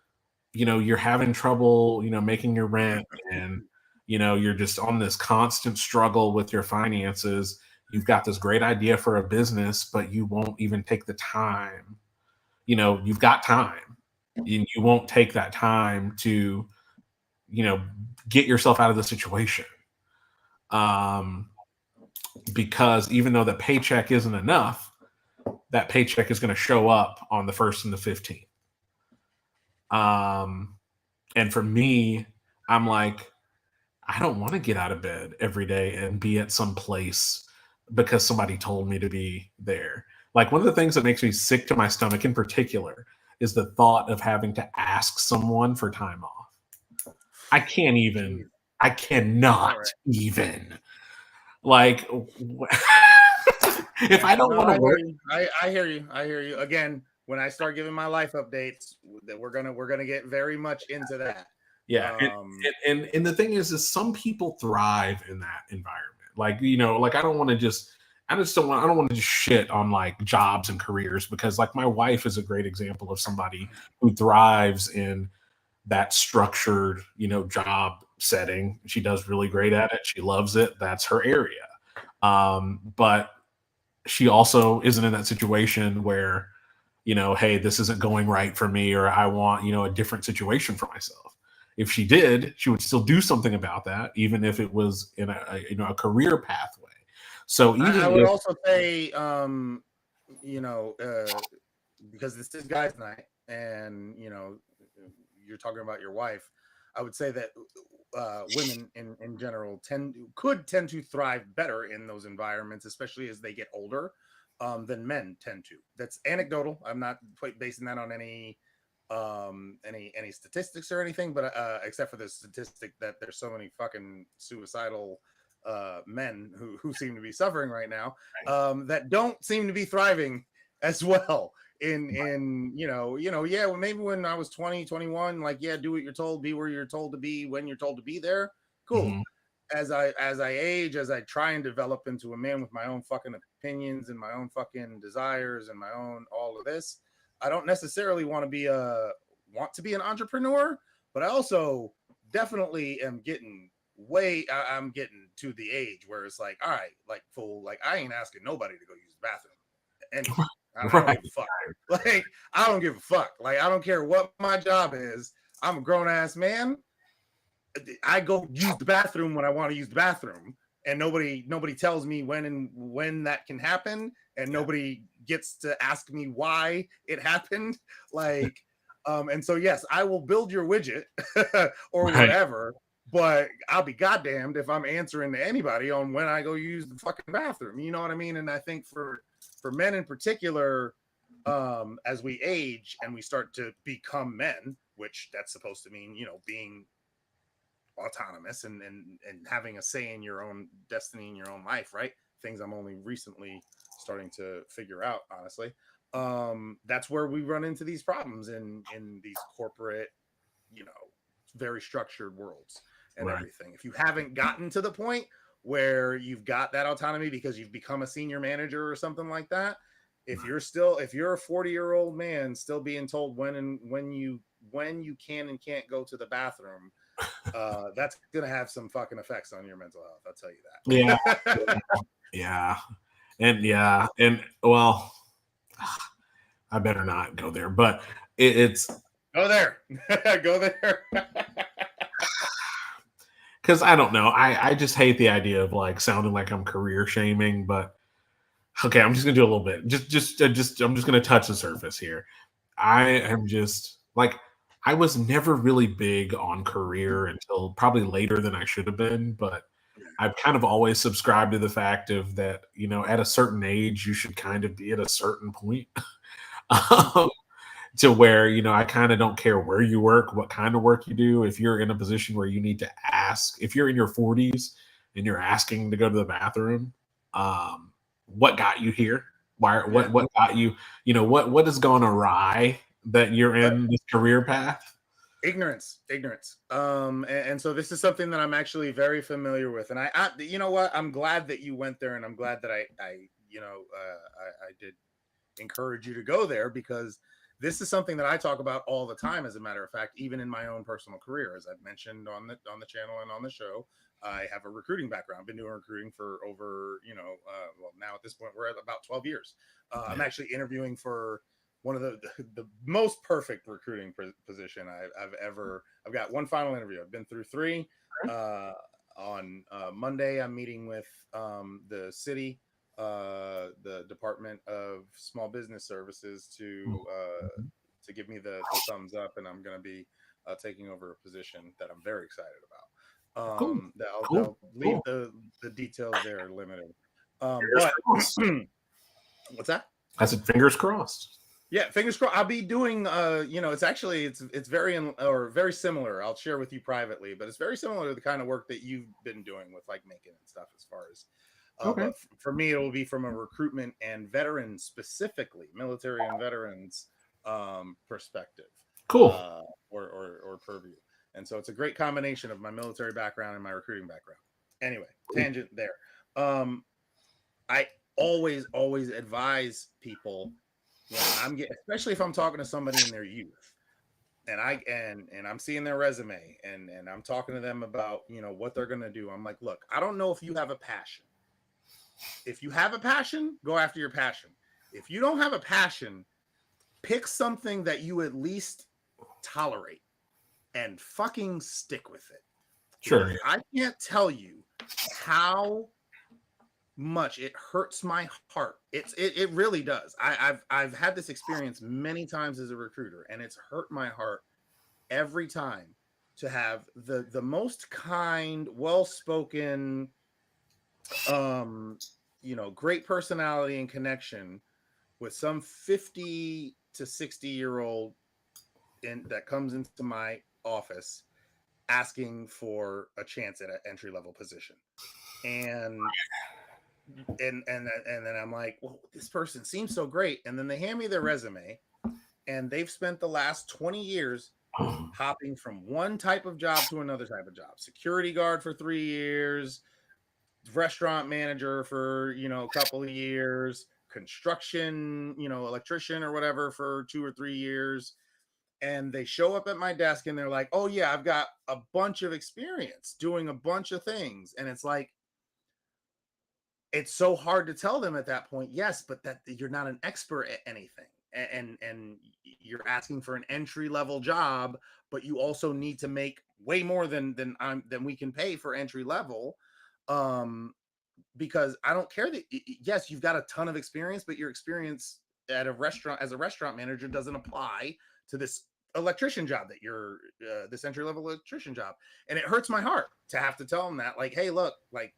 Speaker 2: you're having trouble, making your rent, and you're just on this constant struggle with your finances. You've got this great idea for a business, but you won't even take the time. You've got time, and you won't take that time to get yourself out of the situation, because even though the paycheck isn't enough, that paycheck is going to show up on the 1st and the 15th. And for me, I'm like, I don't want to get out of bed every day and be at some place because somebody told me to be there. Like, one of the things that makes me sick to my stomach in particular is the thought of having to ask someone for time off. I cannot even. Like, if I don't want to work.
Speaker 1: I hear you. Again, when I start giving my life updates, that we're gonna get very much into that.
Speaker 2: Yeah, and the thing is some people thrive in that environment. Like, I don't want to just shit on like jobs and careers, because like my wife is a great example of somebody who thrives in that structured, job setting. She does really great at it. She loves it. That's her area. But she also isn't in that situation where, hey, this isn't going right for me, or I want, a different situation for myself. If she did, she would still do something about that, even if it was in a career pathway. So even
Speaker 1: I would also say, because this is guys' night, and you're talking about your wife, I would say that women in general could tend to thrive better in those environments, especially as they get older, than men tend to. That's anecdotal. I'm not basing that on any statistics or anything, but except for the statistic that there's so many fucking suicidal men who seem to be suffering right now, that don't seem to be thriving as well in well, maybe when I was 20, 21, like, yeah, do what you're told, be where you're told to be when you're told to be there. Cool. As I age, as I try and develop into a man with my own fucking opinions and my own fucking desires and my own all of this, I don't necessarily want to be an entrepreneur, but I also definitely am getting I'm getting to the age where it's like, all right, like, fool, like, I ain't asking nobody to go use the bathroom. Anyway, I don't give a fuck. Like, I don't give a fuck. Like, I don't care what my job is. I'm a grown ass man. I go use the bathroom when I want to use the bathroom, and nobody tells me when that can happen, and nobody gets to ask me why it happened. Like, and so yes, I will build your widget or whatever, but I'll be goddamned if I'm answering to anybody on when I go use the fucking bathroom. You know what I mean? And I think for men in particular, as we age and we start to become men, which that's supposed to mean, being autonomous and having a say in your own destiny in your own life, right? Things I'm only recently starting to figure out, honestly. That's where we run into these problems in these corporate, very structured worlds and everything. If you haven't gotten to the point where you've got that autonomy because you've become a senior manager or something like that, if you're a 40-year-old man still being told when you can and can't go to the bathroom, that's gonna have some fucking effects on your mental health. I'll tell you
Speaker 2: that. Yeah. And well, I better not go there, but it's
Speaker 1: go there. Go there.
Speaker 2: Because I don't know. I just hate the idea of like sounding like I'm career shaming, but okay, I'm just gonna do a little bit. I'm just gonna touch the surface here. I am just like, I was never really big on career until probably later than I should have been, but I've kind of always subscribed to the fact of that, at a certain age, you should kind of be at a certain point. to where, you know, I kind of don't care where you work, what kind of work you do. If you're in a position where you need to ask, if you're in your 40s and you're asking to go to the bathroom, what got you here? Why?
Speaker 1: Yeah.
Speaker 2: What got you? You know, what has gone awry that you're
Speaker 1: Right.
Speaker 2: in this career path?
Speaker 1: Ignorance. And so this is something that I'm actually very familiar with. And I you know what? I'm glad that you went there, and I'm glad that I did encourage you to go there, because this is something that I talk about all the time. As a matter of fact, even in my own personal career, as I've mentioned on the channel and on the show, I have a recruiting background. I've been doing recruiting for over, well, now at this point we're at about 12 years. I'm actually interviewing for one of the most perfect recruiting position I've got one final interview. I've been through three. On Monday, I'm meeting with the city, the Department of Small Business Services, to give me the thumbs up, and I'm going to be taking over a position that I'm very excited about.
Speaker 2: Cool.
Speaker 1: I'll leave the details there limited. But what's that?
Speaker 2: I said fingers crossed.
Speaker 1: Yeah, fingers crossed. I'll be doing it's very similar. I'll share with you privately, but it's very similar to the kind of work that you've been doing with like Macon and stuff, as far as but for me, it will be from a recruitment and veterans, specifically military and veterans perspective.
Speaker 2: Cool.
Speaker 1: Or purview. And so it's a great combination of my military background and my recruiting background. Anyway, tangent there. I always advise people, especially if I'm talking to somebody in their youth, and I'm seeing their resume, and I'm talking to them about, what they're going to do. I'm like, look, I don't know if you have a passion. If you have a passion, go after your passion. If you don't have a passion, pick something that you at least tolerate and fucking stick with it.
Speaker 2: Sure.
Speaker 1: I can't tell you how much it hurts my heart. It really does. I've had this experience many times as a recruiter, and it's hurt my heart every time to have the most kind, well-spoken, great personality and connection with some 50 to 60-year-old that comes into my office asking for a chance at an entry-level position. And then I'm like, well, this person seems so great. And then they hand me their resume, and they've spent the last 20 years hopping from one type of job to another type of job. Security guard for 3 years, restaurant manager for, a couple of years, construction, electrician or whatever for 2 or 3 years. And they show up at my desk and they're like, oh yeah, I've got a bunch of experience doing a bunch of things. And it's like, it's so hard to tell them at that point, yes, but that you're not an expert at anything. And you're asking for an entry level job, but you also need to make way more than we can pay for entry level. Because I don't care that, yes, you've got a ton of experience, but your experience at a restaurant as a restaurant manager doesn't apply to this electrician job that you're this entry level electrician job. And it hurts my heart to have to tell them that, like, hey, look, like,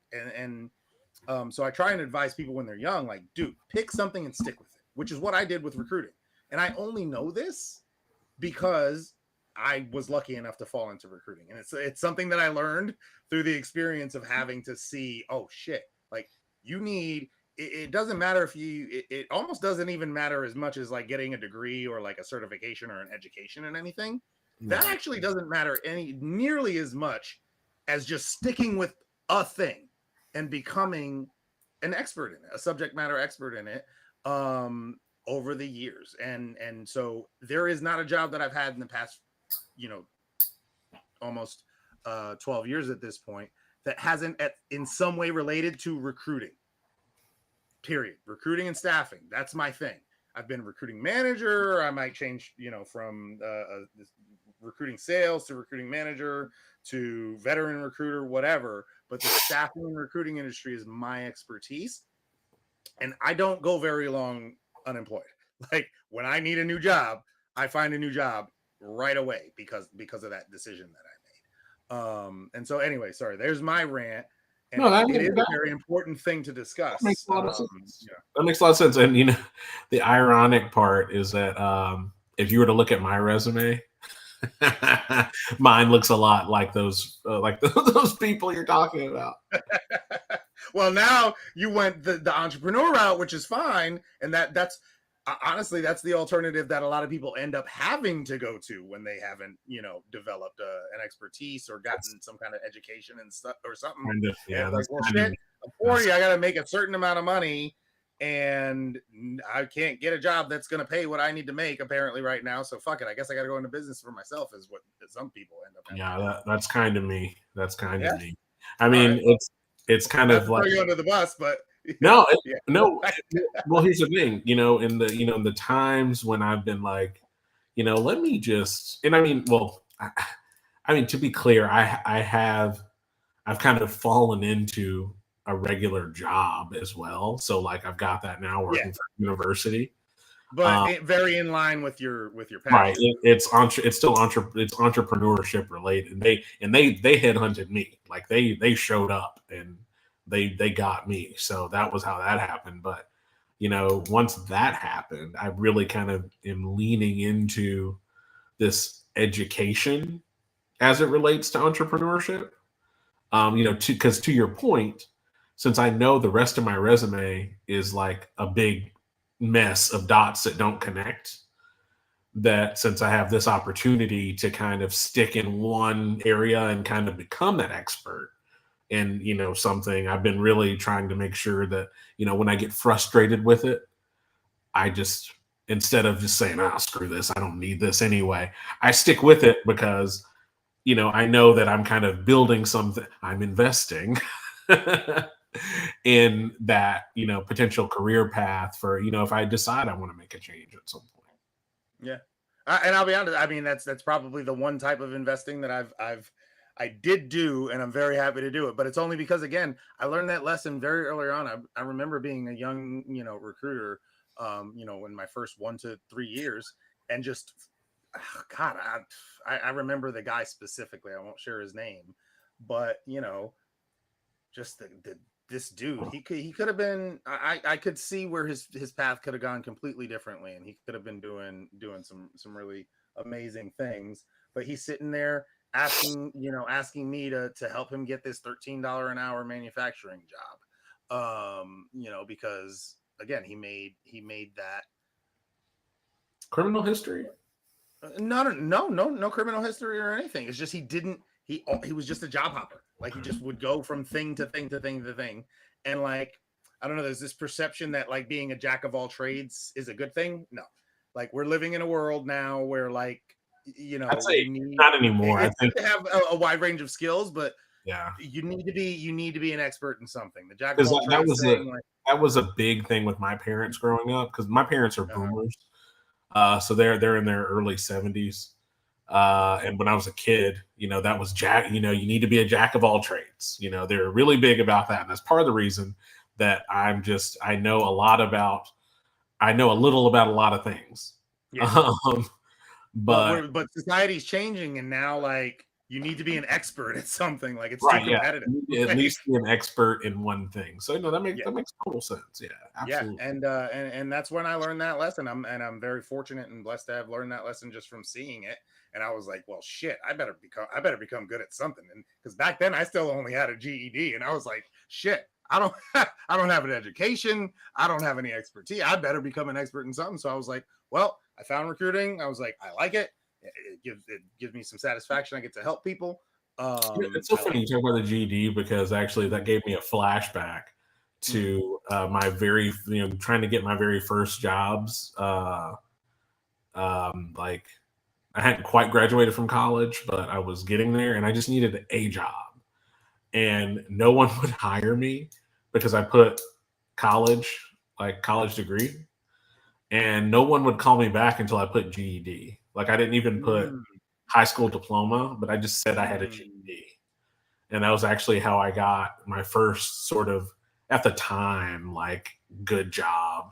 Speaker 1: so I try and advise people when they're young, like, dude, pick something and stick with it, which is what I did with recruiting. And I only know this because I was lucky enough to fall into recruiting. And it's something that I learned through the experience of having to see, oh shit, like, you need, it doesn't matter if it almost doesn't even matter as much as like getting a degree or like a certification or an education in anything. That actually doesn't matter nearly as much as just sticking with a thing and becoming an expert in it, a subject matter expert in it, over the years. And so there is not a job that I've had in the past, almost 12 years at this point, that hasn't in some way related to recruiting. Period. Recruiting and staffing. That's my thing. I've been recruiting manager. I might change, from recruiting sales to recruiting manager to veteran recruiter, whatever. But the staffing and recruiting industry is my expertise. And I don't go very long unemployed. Like, when I need a new job, I find a new job right away because of that decision that I made. And so anyway, sorry, there's my rant. And it is a very important thing to discuss.
Speaker 2: That makes a lot of sense. That makes a lot of sense. And the ironic part is that if you were to look at my resume, mine looks a lot like those those people you're talking about.
Speaker 1: Well, now you went the entrepreneur route, which is fine, and that's honestly that's the alternative that a lot of people end up having to go to when they haven't developed an expertise or gotten some kind of education and stuff or something.
Speaker 2: Kind of,
Speaker 1: And
Speaker 2: yeah,
Speaker 1: it's like,
Speaker 2: that's
Speaker 1: well,
Speaker 2: kind
Speaker 1: shit,
Speaker 2: of
Speaker 1: I'm 40, I got to make a certain amount of money, and I can't get a job that's going to pay what I need to make apparently right now. So fuck it, I guess I got to go into business for myself. Is what some people end up having.
Speaker 2: yeah. That's kind of me. That's kind
Speaker 1: Yeah.
Speaker 2: of me. I
Speaker 1: All
Speaker 2: mean,
Speaker 1: right. Well,
Speaker 2: it's kind
Speaker 1: not
Speaker 2: of
Speaker 1: to
Speaker 2: like
Speaker 1: throw you under the bus, but
Speaker 2: no,
Speaker 1: yeah.
Speaker 2: no. Well, here's the thing. In the times when I've been like, let me just. And I mean, well, I mean, to be clear, I've kind of fallen into a regular job as well. So like I've got that now
Speaker 1: Yeah.
Speaker 2: working for university.
Speaker 1: But very in line with your
Speaker 2: Right.
Speaker 1: passion.
Speaker 2: It's still it's entrepreneurship related. They headhunted me. Like they showed up and they got me. So that was how that happened. But once that happened, I really kind of am leaning into this education as it relates to entrepreneurship. Because to your point, since I know the rest of my resume is like a big mess of dots that don't connect, that since I have this opportunity to kind of stick in one area and kind of become that expert in, something, I've been really trying to make sure that, when I get frustrated with it, I just, instead of just saying, screw this, I don't need this anyway, I stick with it because, I know that I'm kind of building something, I'm investing in that, potential career path for, if I decide I want to make a change at some point.
Speaker 1: Yeah. And I'll be honest, I mean that's probably the one type of investing that I did do, and I'm very happy to do it. But it's only because again, I learned that lesson very early on. I remember being a young, recruiter, in my first 1 to 3 years, and just God, I remember the guy specifically. I won't share his name, but just this dude, he could have been. I could see where his path could have gone completely differently, and he could have been doing some really amazing things. But he's sitting there asking me to help him get this $13 an hour manufacturing job, because again he made that
Speaker 2: criminal history.
Speaker 1: No criminal history or anything. It's just he was just a job hopper. Like he just would go from thing to thing to thing to thing. And like, I don't know, there's this perception that like being a jack of all trades is a good thing. No. Like we're living in a world now where like,
Speaker 2: I'd say not anymore.
Speaker 1: I think to have a wide range of skills, but
Speaker 2: yeah,
Speaker 1: you need to be an expert in something. The jack of all
Speaker 2: that
Speaker 1: trades thing,
Speaker 2: that was a big thing with my parents growing up, because my parents are boomers. So they're in their early 70s. And when I was a kid, that was you need to be a jack of all trades. They're really big about that. And that's part of the reason that I know a little about a lot of things.
Speaker 1: yeah.
Speaker 2: But
Speaker 1: society's changing, and now like you need to be an expert at something. Like it's
Speaker 2: right,
Speaker 1: too competitive.
Speaker 2: Yeah. At least be an expert in one thing. So that makes total sense. Yeah, absolutely.
Speaker 1: Yeah, and that's when I learned that lesson. I'm very fortunate and blessed to have learned that lesson just from seeing it. And I was like, well, shit, I better become good at something. And because back then I still only had a GED, and I was like, shit, I don't have an education. I don't have any expertise. I better become an expert in something. So I was like, well, I found recruiting. I was like, I like it. It gives me some satisfaction. I get to help people.
Speaker 2: It's so funny you talk about the GED, because actually that gave me a flashback to my very, trying to get my very first jobs. Like I hadn't quite graduated from college, but I was getting there, and I just needed a job, and no one would hire me because I put college degree, and no one would call me back until I put GED. Like I didn't even put high school diploma, but I just said I had a GED. And that was actually how I got my first sort of, at the time, like good job.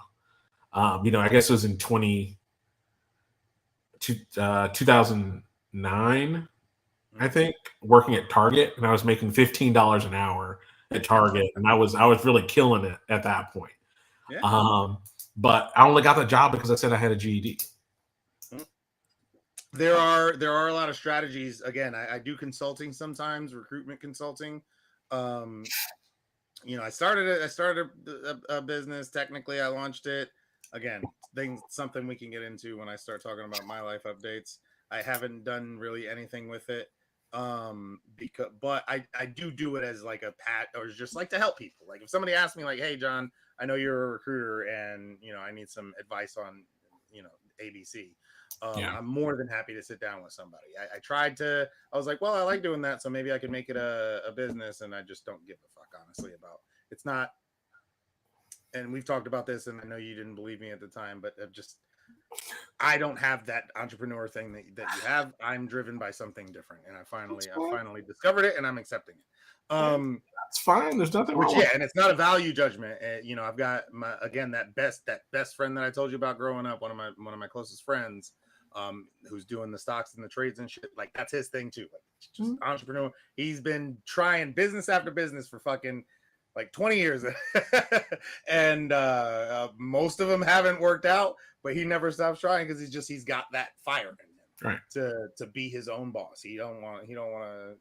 Speaker 2: I guess it was in 2009, I think, working at Target, and I was making $15 an hour at Target, and I was really killing it at that point.
Speaker 1: Yeah.
Speaker 2: But I only got the job because I said I had a GED.
Speaker 1: there are a lot of strategies. Again, I do consulting sometimes, recruitment consulting. I started a business. Technically, I launched it. Again, something we can get into when I start talking about my life updates. I haven't done really anything with it, but I do it as like a pat, or just like to help people. Like if somebody asks me like, "Hey, John, I know you're a recruiter, and I need some advice on ABC." I'm more than happy to sit down with somebody. I was like, well, I like doing that, so maybe I can make it a business, and I just don't give a fuck, honestly, about it's not. And we've talked about this, and I know you didn't believe me at the time, but I don't have that entrepreneur thing that you have. I'm driven by something different, and I finally discovered it, and I'm accepting it.
Speaker 2: That's fine. There's nothing wrong.
Speaker 1: And it's not a value judgment. I've got that best friend that I told you about growing up, one of my closest friends, who's doing the stocks and the trades and shit. Like that's his thing too. Like just entrepreneur. He's been trying business after business for fucking like 20 years, and most of them haven't worked out. But he never stops trying because he's got that fire in him, to be his own boss. He don't want to.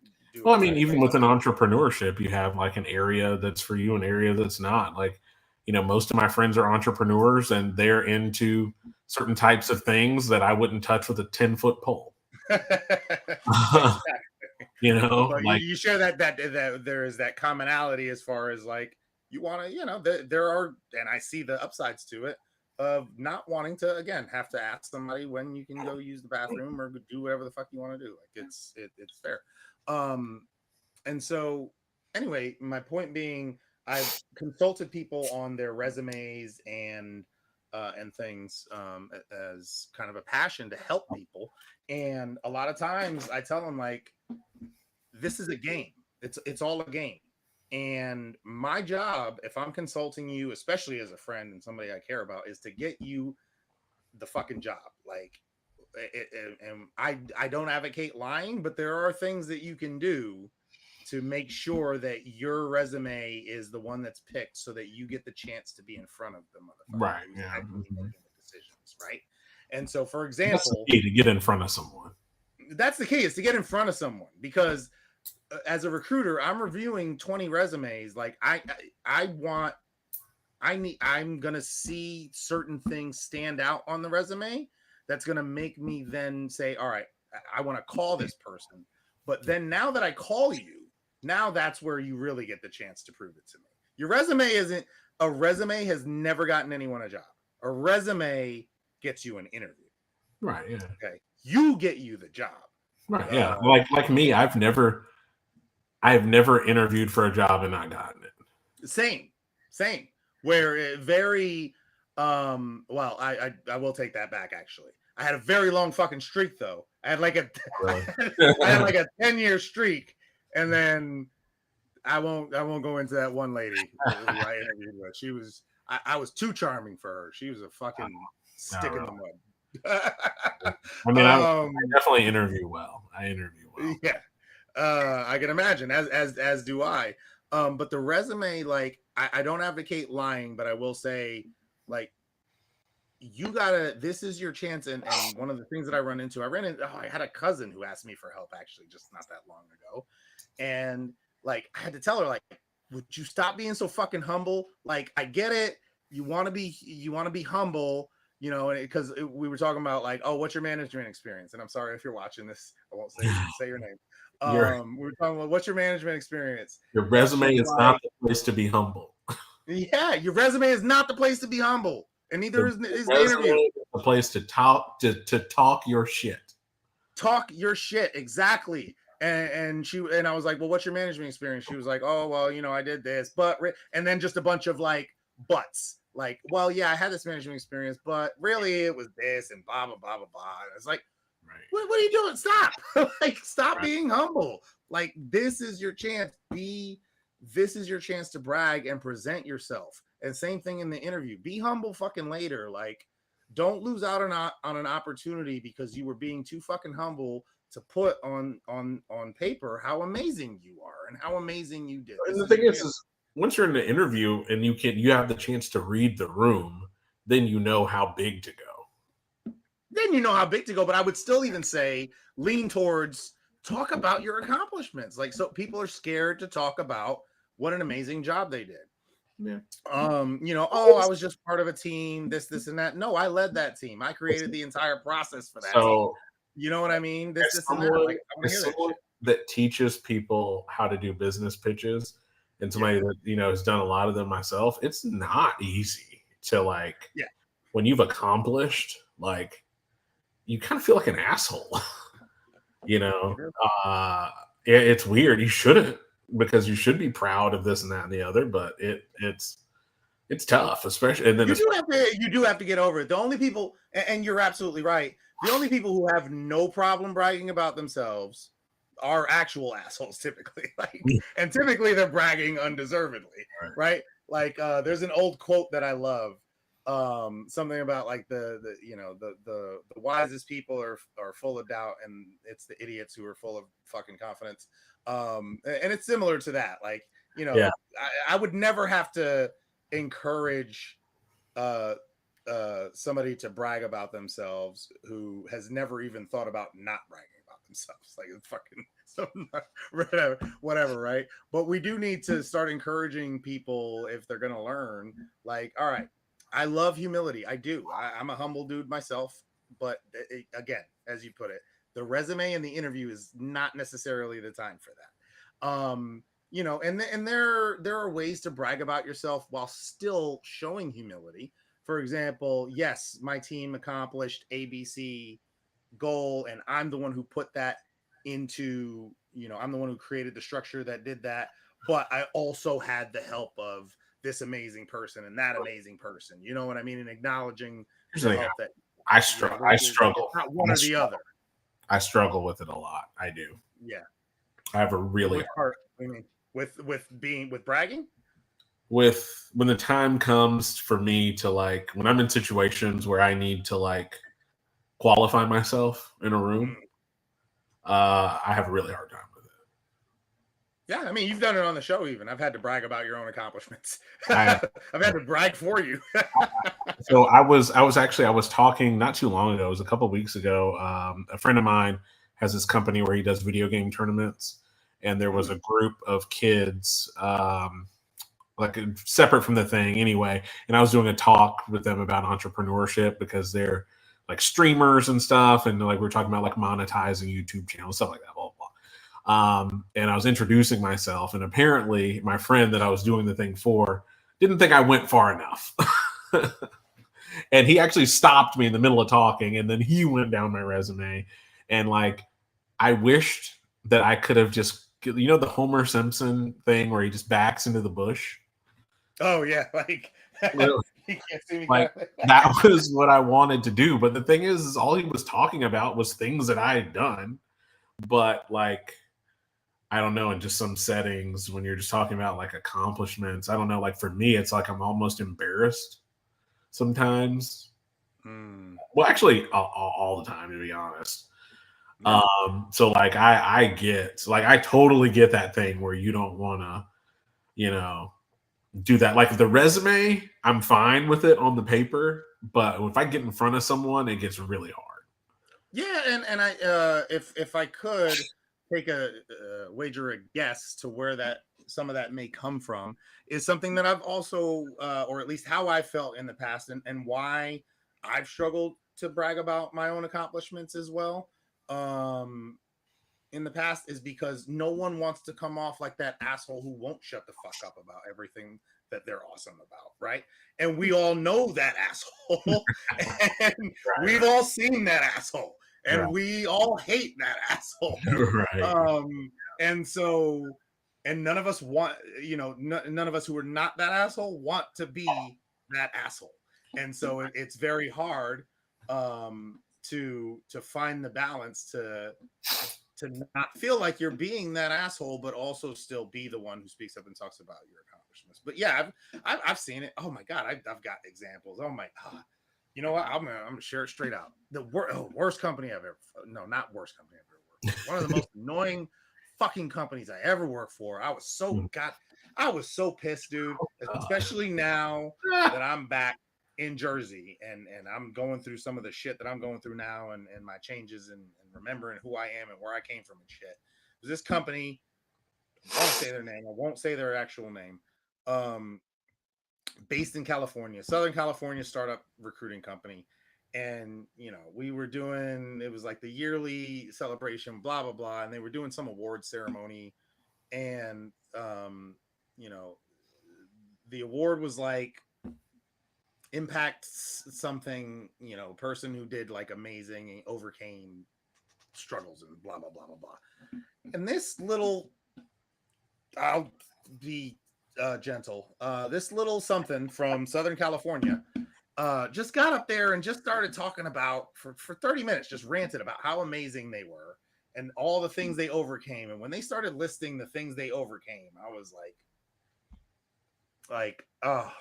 Speaker 2: Well, I mean, even with an entrepreneurship, you have like an area that's for you, an area that's not. Like, most of my friends are entrepreneurs, and they're into certain types of things that I wouldn't touch with a 10-foot pole.
Speaker 1: Like you share that there is that commonality as far as like you want to, there are, and I see the upsides to it of not wanting to again have to ask somebody when you can go use the bathroom or do whatever the fuck you want to do. Like it's fair. And so anyway, my point being, I've consulted people on their resumes and things as kind of a passion to help people. And a lot of times I tell them like, this is a game. It's all a game. And my job, if I'm consulting you, especially as a friend and somebody I care about, is to get you the fucking job. Like, and I don't advocate lying, but there are things that you can do to make sure that your resume is the one that's picked so that you get the chance to be in front of the motherfucker.
Speaker 2: Right. Yeah.
Speaker 1: Making the decisions, right? And so, for example,
Speaker 2: that's the key to get in front of someone. That's the key,
Speaker 1: is to get in front of someone, because as a recruiter, I'm reviewing 20 resumes. Like I'm going to see certain things stand out on the resume. That's going to make me then say, all right, I want to call this person. But then now that I call you, now that's where you really get the chance to prove it to me. Your resume has never gotten anyone a job. A resume gets you an interview.
Speaker 2: Right. Yeah.
Speaker 1: Okay. You get you the job.
Speaker 2: Right. Yeah. Like me, I've never interviewed for a job and not gotten it.
Speaker 1: Same. Where it very, well, I will take that back. Actually, I had a very long fucking streak though. I had like a 10-year streak, and then I won't go into that one lady who I interviewed with. She was, I was too charming for her. She was a fucking stick in the mud.
Speaker 2: I mean, I definitely interview well.
Speaker 1: Yeah, I can imagine, as do I. But the resume, like, I don't advocate lying, but I will say, like, this is your chance. And one of the things that I had a cousin who asked me for help actually just not that long ago. And like, I had to tell her, like, would you stop being so fucking humble? Like, I get it. You want to be humble, because we were talking about like, oh, what's your management experience? And I'm sorry if you're watching this, I won't say your name. We were talking about what's your management experience.
Speaker 2: Your resume is not the place to be humble.
Speaker 1: Yeah, your resume is not the place to be humble, and neither is the interview.
Speaker 2: The place to talk your shit.
Speaker 1: Talk your shit, exactly. And I was like, well, what's your management experience? She was like, oh, well, I did this, but and then just a bunch of like buts. Like, well, yeah, I had this management experience, but really it was this and blah blah blah blah blah. And it's like, right. What are you doing? Stop! Like, stop being humble. Like, this is your chance. This is your chance to brag and present yourself. And same thing in the interview. Be humble fucking later. Like, don't lose out on an opportunity because you were being too fucking humble to put on paper how amazing you are and how amazing you did.
Speaker 2: And the thing is once you're in the interview and you have the chance to read the room, then you know how big to go.
Speaker 1: Then and you know how big to go, but I would still even say lean towards talk about your accomplishments. Like, so people are scared to talk about what an amazing job they did.
Speaker 2: Yeah.
Speaker 1: Oh, I was just part of a team, this, and that. No, I led that team. I created the entire process for that team.
Speaker 2: So
Speaker 1: You know what I mean?
Speaker 2: as
Speaker 1: This, and that.
Speaker 2: someone,
Speaker 1: Like, I want to hear that
Speaker 2: someone
Speaker 1: shit.
Speaker 2: that teaches people how to do business pitches, and somebody that has done a lot of them myself, it's not easy to like
Speaker 1: Yeah.
Speaker 2: when you've accomplished, like you kind of feel like an asshole. It's weird. You shouldn't, because you should be proud of this and that and the other, but it's tough, especially. And then
Speaker 1: You do have to get over it. The only people, and you're absolutely right, the only people who have no problem bragging about themselves are actual assholes typically. And typically they're bragging undeservedly, right? Like there's an old quote that I love. Something about like the wisest people are full of doubt, and it's the idiots who are full of fucking confidence. And it's similar to that. Like, I would never have to encourage somebody to brag about themselves who has never even thought about not bragging about themselves. Like, it's fucking whatever, right? But we do need to start encouraging people if they're gonna learn. Like, all right, I love humility. I do. I'm a humble dude myself, but again, as you put it, the resume and the interview is not necessarily the time for that. And there are ways to brag about yourself while still showing humility. For example, yes, my team accomplished ABC goal, and I'm the one who put that into, I'm the one who created the structure that did that, but I also had the help of this amazing person and that amazing person. You know what I mean? And acknowledging the help that
Speaker 2: I struggle.
Speaker 1: Not one or the other.
Speaker 2: I struggle with it a lot. I do.
Speaker 1: Yeah.
Speaker 2: I have a really
Speaker 1: hard. I mean, with bragging?
Speaker 2: With when the time comes for me to like, when I'm in situations where I need to like qualify myself in a room, I have a really hard time with it.
Speaker 1: Yeah, I mean, you've done it on the show. Even I've had to brag about your own accomplishments. I've had to brag for you.
Speaker 2: So I was talking not too long ago. It was a couple of weeks ago. A friend of mine has this company where he does video game tournaments, and there was a group of kids, like separate from the thing anyway. And I was doing a talk with them about entrepreneurship because they're like streamers and stuff, and like we're talking about like monetizing YouTube channels, stuff like that, blah blah. And I was introducing myself, and apparently my friend that I was doing the thing for didn't think I went far enough. And he actually stopped me in the middle of talking, and then he went down my resume. And like, I wished that I could have just, the Homer Simpson thing where he just backs into the bush.
Speaker 1: Oh yeah, like
Speaker 2: really?
Speaker 1: He can't see me.
Speaker 2: Like that was what I wanted to do. But the thing is all he was talking about was things that I had done. But like, I don't know, in just some settings when you're just talking about like accomplishments, I don't know, like for me, it's like I'm almost embarrassed sometimes. Well, actually, all the time, to be honest. So like I totally get that thing where you don't want to, do that. Like the resume, I'm fine with it on the paper, but if I get in front of someone, it gets really hard.
Speaker 1: Yeah, and I if I could take a wager a guess to where that some of that may come from is something that I've also or at least how I felt in the past and why I've struggled to brag about my own accomplishments as well in the past is because no one wants to come off like that asshole who won't shut the fuck up about everything that they're awesome about, right? And we all know that asshole, and we've all seen that asshole, and we all hate that asshole, and so, and none of us want, none of us who are not that asshole want to be that asshole, and so it's very hard to find the balance to not feel like you're being that asshole, but also still be the one who speaks up and talks about your accomplishments. But yeah, I've seen it. Oh my God, I've got examples. Oh my God. You know what? I'm gonna share it straight out. The worst company I've ever, no, not worst company I've ever worked for. One of the most annoying fucking companies I ever worked for. I was so pissed, dude. Especially now that I'm back in Jersey, and I'm going through some of the shit that I'm going through now, and my changes, and remembering who I am and where I came from and shit. This company, I won't say their name. I won't say their actual name. Um, Based in California, Southern California startup recruiting company. And, we were doing, it was like the yearly celebration, blah, blah, blah. And they were doing some award ceremony. And, you know, the award was like impact something, person who did like amazing and overcame struggles and blah, blah, blah, blah, blah. And this little, I'll be gentle. This little something from Southern California just got up there and just started talking about for 30 minutes, just ranted about how amazing they were and all the things they overcame. And when they started listing the things they overcame, I was oh,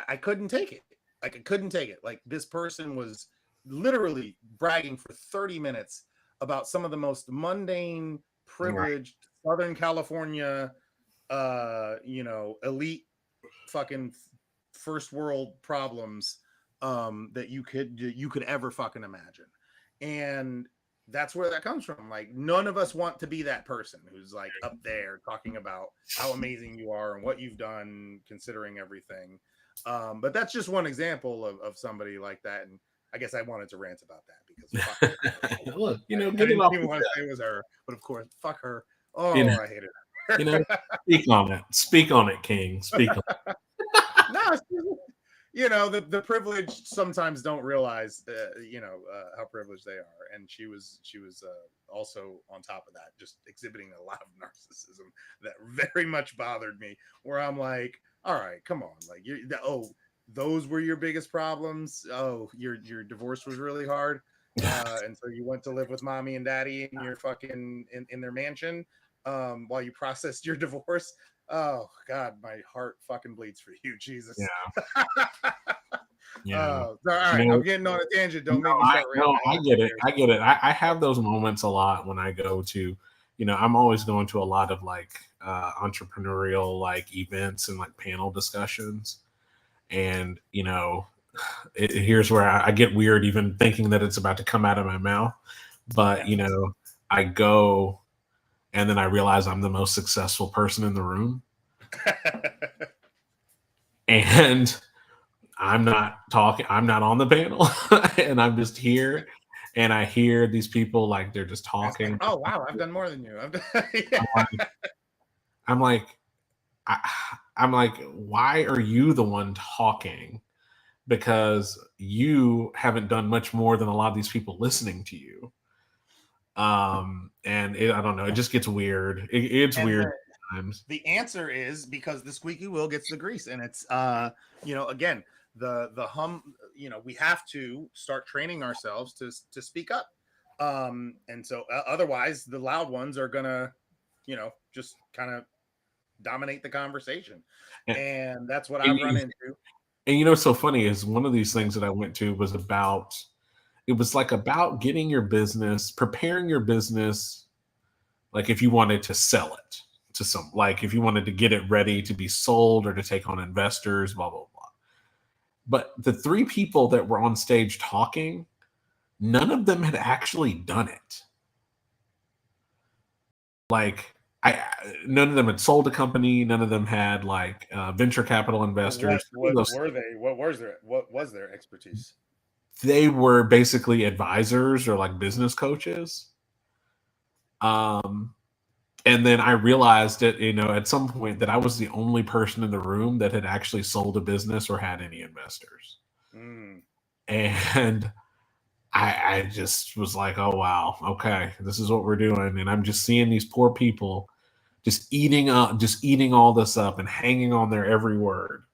Speaker 1: I couldn't take it. Like, I couldn't take it. Like, this person was literally bragging for 30 minutes about some of the most mundane, privileged Southern California, elite fucking first world problems that you could ever fucking imagine. And that's where that comes from. Like, none of us want to be that person who's like up there talking about how amazing you are and what you've done considering everything. But that's just one example of somebody like that. And I guess I wanted to rant about that because fuck
Speaker 2: Look,
Speaker 1: I
Speaker 2: get it
Speaker 1: didn't
Speaker 2: off.
Speaker 1: even want to say it was her, but of course, fuck her. Oh,
Speaker 2: You know,
Speaker 1: I hated her.
Speaker 2: speak on it. Speak on it, King. Speak on it.
Speaker 1: No, the privileged sometimes don't realize, how privileged they are. And she was also on top of that, just exhibiting a lot of narcissism that very much bothered me. Where I'm like, all right, come on, like those were your biggest problems. Oh, your divorce was really hard, and so you went to live with mommy and daddy in your fucking in their mansion, while you processed your divorce. Oh God, my heart fucking bleeds for you, Jesus.
Speaker 2: Yeah. Yeah.
Speaker 1: All right, I'm getting on a tangent. Don't make me start
Speaker 2: No, I get it.
Speaker 1: here.
Speaker 2: I get it. I have those moments a lot when I go to, I'm always going to a lot of like entrepreneurial like events and like panel discussions. And, here's where I get weird even thinking that it's about to come out of my mouth. But, I go and then I realize I'm the most successful person in the room. And I'm not talking, I'm not on the panel, and I'm just here, and I hear these people like they're just talking.
Speaker 1: Oh wow, I've done more than you.
Speaker 2: I'm like, I'm like, why are you the one talking? Because you haven't done much more than a lot of these people listening to you. And I don't know, it just gets weird. It's weird times.
Speaker 1: The answer is because the squeaky wheel gets the grease, and it's again, the hum, we have to start training ourselves to speak up. And so otherwise the loud ones are gonna, just kind of dominate the conversation. And that's what I've run into.
Speaker 2: And what's so funny is one of these things that I went to was about, it was like about getting your business, preparing your business, like if you wanted to sell it to some, like if you wanted to get it ready to be sold or to take on investors, blah, blah, blah. But the three people that were on stage talking, none of them had actually done it. Like, none of them had sold a company. None of them had like venture capital investors.
Speaker 1: What were they? What was their expertise?
Speaker 2: They were basically advisors or like business coaches. And then I realized that, at some point that I was the only person in the room that had actually sold a business or had any investors. And I just was like, oh, wow. Okay. This is what we're doing. And I'm just seeing these poor people just eating all this up and hanging on their every word.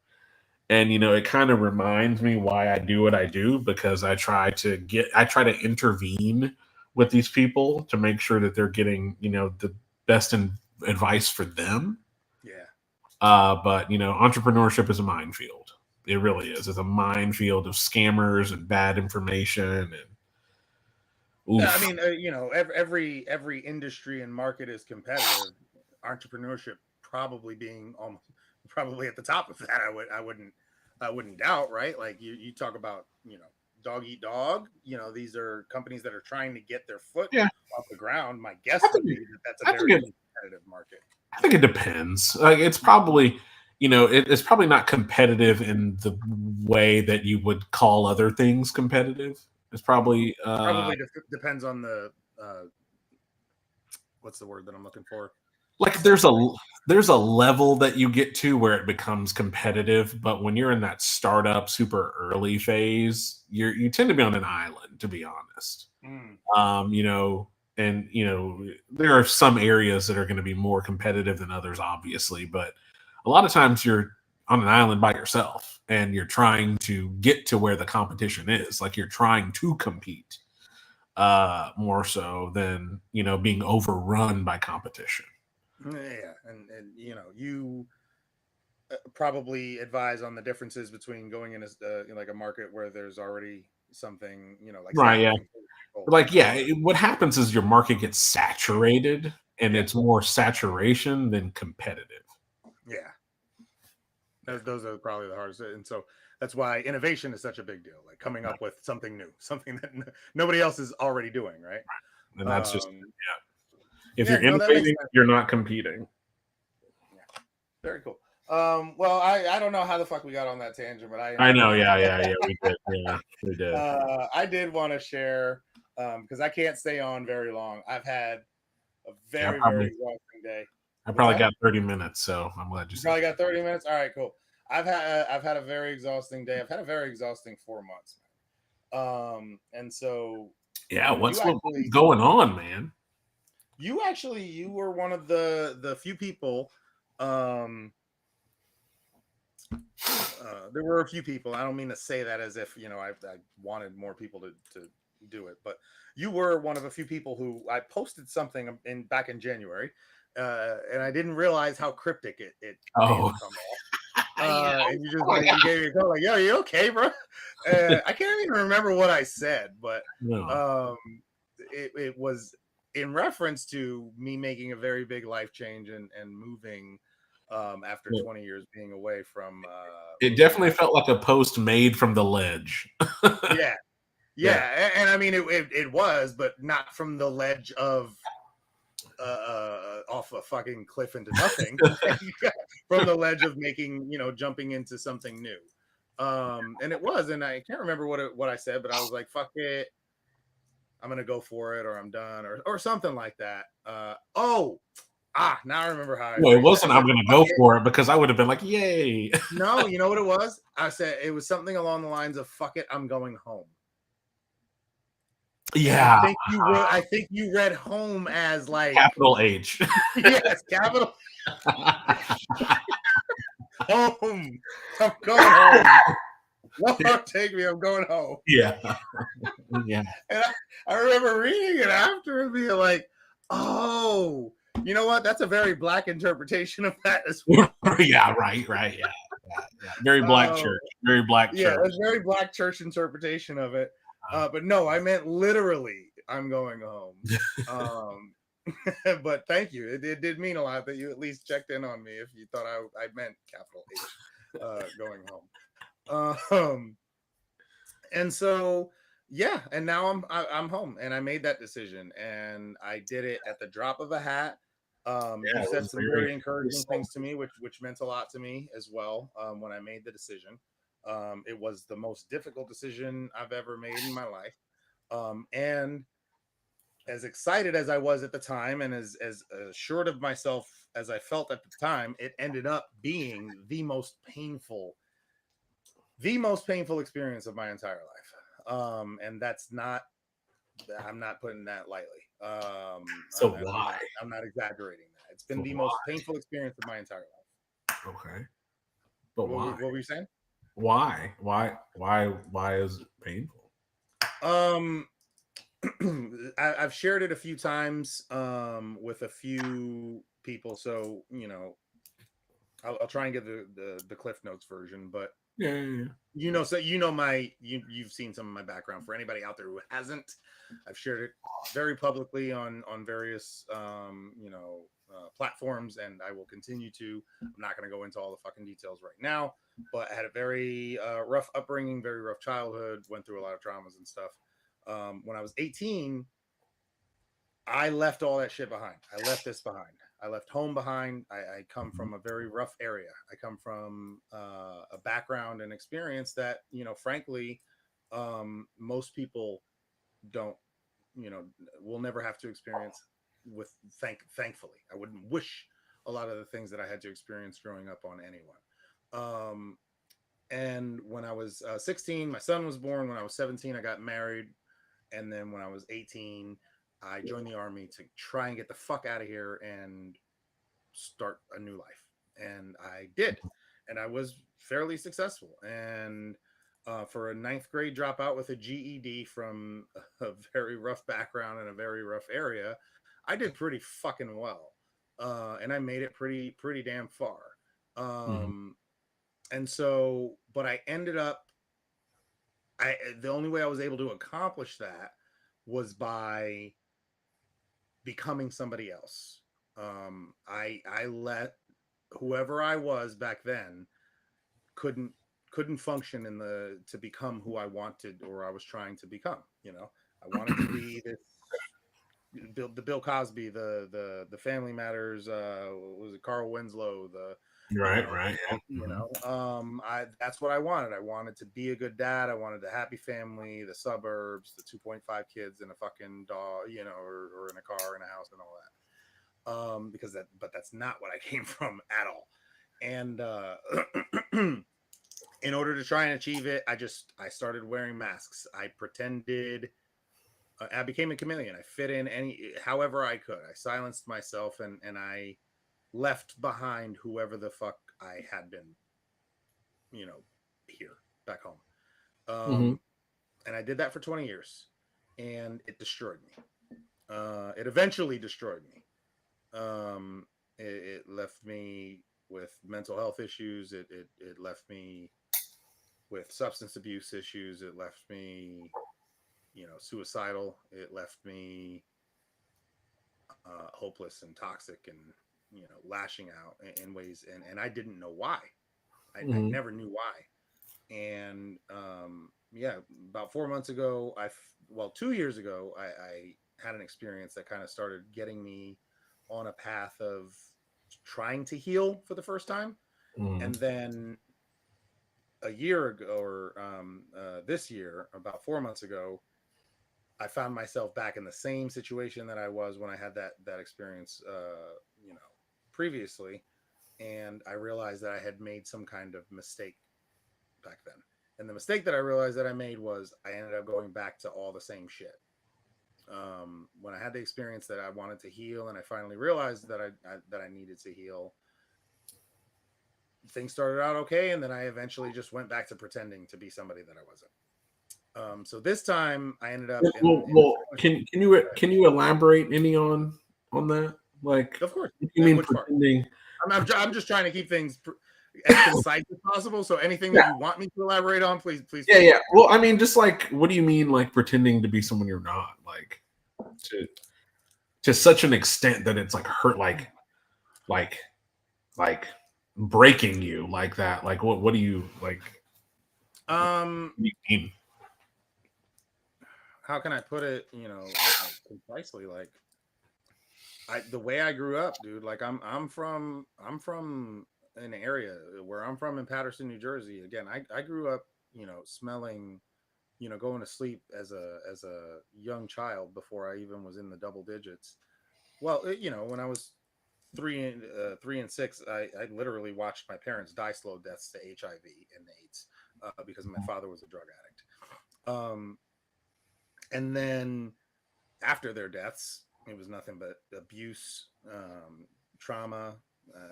Speaker 2: And, it kind of reminds me why I do what I do, because I try to intervene with these people to make sure that they're getting, the best advice for them.
Speaker 1: Yeah.
Speaker 2: But, entrepreneurship is a minefield. It really is. It's a minefield of scammers and bad information. And
Speaker 1: yeah, I mean, every industry and market is competitive. Entrepreneurship probably being probably at the top of that. I wouldn't I wouldn't doubt, right? Like you talk about, dog eat dog. These are companies that are trying to get their foot
Speaker 2: Yeah,
Speaker 1: off the ground. My guess
Speaker 2: I
Speaker 1: would
Speaker 2: think
Speaker 1: be that that's a
Speaker 2: I think
Speaker 1: very
Speaker 2: it,
Speaker 1: competitive market.
Speaker 2: I think it depends. Like it's probably, it's probably not competitive in the way that you would call other things competitive. It's probably
Speaker 1: Probably depends on the what's the word that I'm looking for?
Speaker 2: like there's a level that you get to where it becomes competitive, but when you're in that startup super early phase, you tend to be on an island, to be honest.
Speaker 1: Mm.
Speaker 2: And there are some areas that are going to be more competitive than others, obviously, but a lot of times you're on an island by yourself and you're trying to get to where the competition is. Like you're trying to compete more so than being overrun by competition.
Speaker 1: Yeah, and you probably advise on the differences between going in as like a market where there's already something, like
Speaker 2: Right, yeah.
Speaker 1: staffing for people.
Speaker 2: Like, yeah, what happens is your market gets saturated, and
Speaker 1: Yeah,
Speaker 2: it's more saturation than competitive.
Speaker 1: yeah. Those are probably the hardest, and so that's why innovation is such a big deal. Like coming up with something new, something that nobody else is already doing, right?
Speaker 2: And that's just,
Speaker 1: Um,
Speaker 2: yeah. If
Speaker 1: yeah,
Speaker 2: you're
Speaker 1: no, that makes
Speaker 2: innovating,
Speaker 1: sense.
Speaker 2: you're not competing.
Speaker 1: Yeah, very cool. Well, I don't know how the fuck we got on that tangent, but I
Speaker 2: I
Speaker 1: enjoyed
Speaker 2: know,
Speaker 1: it.
Speaker 2: yeah, yeah, yeah, we did. Yeah, we did.
Speaker 1: I did want to share because I can't stay on very long. I've had a
Speaker 2: Yeah,
Speaker 1: very exhausting day.
Speaker 2: I
Speaker 1: What's
Speaker 2: probably
Speaker 1: that?
Speaker 2: got 30 minutes, so I'm glad you
Speaker 1: You
Speaker 2: said
Speaker 1: probably got 30 minutes. All right, cool. I've had a very exhausting day. I've had a very exhausting 4 months. And so
Speaker 2: yeah,
Speaker 1: you
Speaker 2: what's
Speaker 1: actually
Speaker 2: going on, man?
Speaker 1: you were one of the few people. Um, there were a few people. I don't mean to say that as if I wanted more people to do it, but you were one of a few people who I posted something in back in January, and I didn't realize how cryptic it may have
Speaker 2: Oh,
Speaker 1: come off.
Speaker 2: yeah.
Speaker 1: And you just
Speaker 2: Oh my
Speaker 1: like
Speaker 2: God.
Speaker 1: you gave me a call like, "Yo, you okay, bro?" I can't even remember what I said, but
Speaker 2: No.
Speaker 1: um, it was in reference to me making a very big life change and moving after
Speaker 2: Yeah.
Speaker 1: 20 years being away from
Speaker 2: It
Speaker 1: moving
Speaker 2: definitely
Speaker 1: back.
Speaker 2: felt like a post made from the ledge.
Speaker 1: Yeah,
Speaker 2: Yeah.
Speaker 1: yeah, and I mean it was, but not from the ledge of off a fucking cliff into nothing, from the ledge of making jumping into something new. And it was, and I can't remember what I said, but I was like, "Fuck it, I'm gonna go for it, or I'm done, or something like that." Now I remember how I
Speaker 2: No, it
Speaker 1: phrased it. I
Speaker 2: wasn't. I'm
Speaker 1: said,
Speaker 2: going to
Speaker 1: "Fuck
Speaker 2: go
Speaker 1: it."
Speaker 2: for it because I would have been like, "Yay!"
Speaker 1: No, you know what it was? I said it was something along the lines of "Fuck it, I'm going home." And I
Speaker 2: Yeah,
Speaker 1: think you read home as like
Speaker 2: capital H.
Speaker 1: yes, capital home. I'm going home. Lord, take me. I'm going home.
Speaker 2: Yeah, yeah,
Speaker 1: And I remember reading it after and being like, oh, you know what? That's a very black interpretation of that as well.
Speaker 2: yeah. Right. Yeah, yeah. Very black
Speaker 1: Um,
Speaker 2: church. Very black
Speaker 1: yeah,
Speaker 2: church.
Speaker 1: that's very black church interpretation of it. But no, I meant literally, I'm going home. Um, but thank you. It did mean a lot that you at least checked in on me if you thought I meant capital H going home. And so yeah, and now I'm home, and I made that decision, and I did it at the drop of a hat. You
Speaker 2: Yeah, it
Speaker 1: said
Speaker 2: was
Speaker 1: some
Speaker 2: very.
Speaker 1: very
Speaker 2: It was
Speaker 1: encouraging
Speaker 2: so
Speaker 1: things to me, which meant a lot to me as well. When I made the decision, it was the most difficult decision I've ever made in my life. And as excited as I was at the time, and as assured of myself as I felt at the time, it ended up being the most painful experience of my entire life. And that's not, I'm not putting that lightly.
Speaker 2: so
Speaker 1: And
Speaker 2: why?
Speaker 1: I'm not exexaggerating that. It's been
Speaker 2: So
Speaker 1: the
Speaker 2: why?
Speaker 1: most painful experience of my entire life.
Speaker 2: Okay, but
Speaker 1: What were,
Speaker 2: why?
Speaker 1: what were you saying?
Speaker 2: Why? Why is it painful?
Speaker 1: Um, I've shared it a few times with a few people, so I'll try and get the Cliff Notes version, but
Speaker 2: Yeah.
Speaker 1: so you've seen some of my background. For anybody out there who hasn't, I've shared it very publicly on various platforms, and I will continue to. I'm not going to go into all the fucking details right now, but I had a very rough upbringing, very rough childhood, went through a lot of traumas and stuff. When I was 18, I left all that shit behind. I left this behind. I left home behind. I come from a very rough area. I come from a background and experience that, frankly, most people don't, will never have to experience with thankfully. I wouldn't wish a lot of the things that I had to experience growing up on anyone. And when I was 16, my son was born. When I was 17, I got married. And then when I was 18, I joined the army to try and get the fuck out of here and start a new life. And I did. And I was fairly successful. And for a ninth grade dropout with a GED from a very rough background in a very rough area, I did pretty fucking well. And I made it pretty damn far. And so, but I ended up, the only way I was able to accomplish that was by becoming somebody else. I let whoever I was back then couldn't function to become who I wanted or I was trying to become. I wanted to be this Bill Cosby, the Family Matters. Was it Carl Winslow?
Speaker 2: Right.
Speaker 1: That's what I wanted. I wanted to be a good dad. I wanted a happy family, the suburbs, the 2.5 kids and a fucking dog, or in a car and a house and all that. But that's not what I came from at all. And in order to try and achieve it, I started wearing masks. I pretended. I became a chameleon. I fit in however I could. I silenced myself and I left behind whoever the fuck I had been, here back home. And I did that for 20 years and it destroyed me. It eventually destroyed me. It left me with mental health issues. It left me with substance abuse issues. It left me, suicidal. It left me hopeless and toxic and, lashing out in ways. And I didn't know why. I never knew why. And about 4 months ago, 2 years ago, I had an experience that kind of started getting me on a path of trying to heal for the first time. And then a year ago, or this year, about 4 months ago, I found myself back in the same situation that I was when I had that experience, previously. And I realized that I had made some kind of mistake back then. And the mistake that I realized that I made was I ended up going back to all the same shit. When I had the experience that I wanted to heal, and I finally realized that I needed to heal, things started out okay, and then I eventually just went back to pretending to be somebody that I wasn't. So this time I ended up.
Speaker 2: Can you elaborate any on that? Like,
Speaker 1: of course.
Speaker 2: What do you mean pretending?
Speaker 1: I'm just trying to keep things as concise as possible. So anything that you want me to elaborate on, please.
Speaker 2: Yeah. Well, I mean, just like, what do you mean, like pretending to be someone you're not? Like, to such an extent that it's like hurt, like breaking you like that. Like, what do you like? What do you mean?
Speaker 1: How can I put it? Concisely, like. The way I grew up, dude, like I'm from an area where I'm from in Patterson, New Jersey. Again, I grew up, smelling, going to sleep as a young child before I even was in the double digits. Well, when I was 3 and 6, I literally watched my parents die slow deaths to HIV and AIDS because my father was a drug addict. And then after their deaths, it was nothing but abuse, trauma.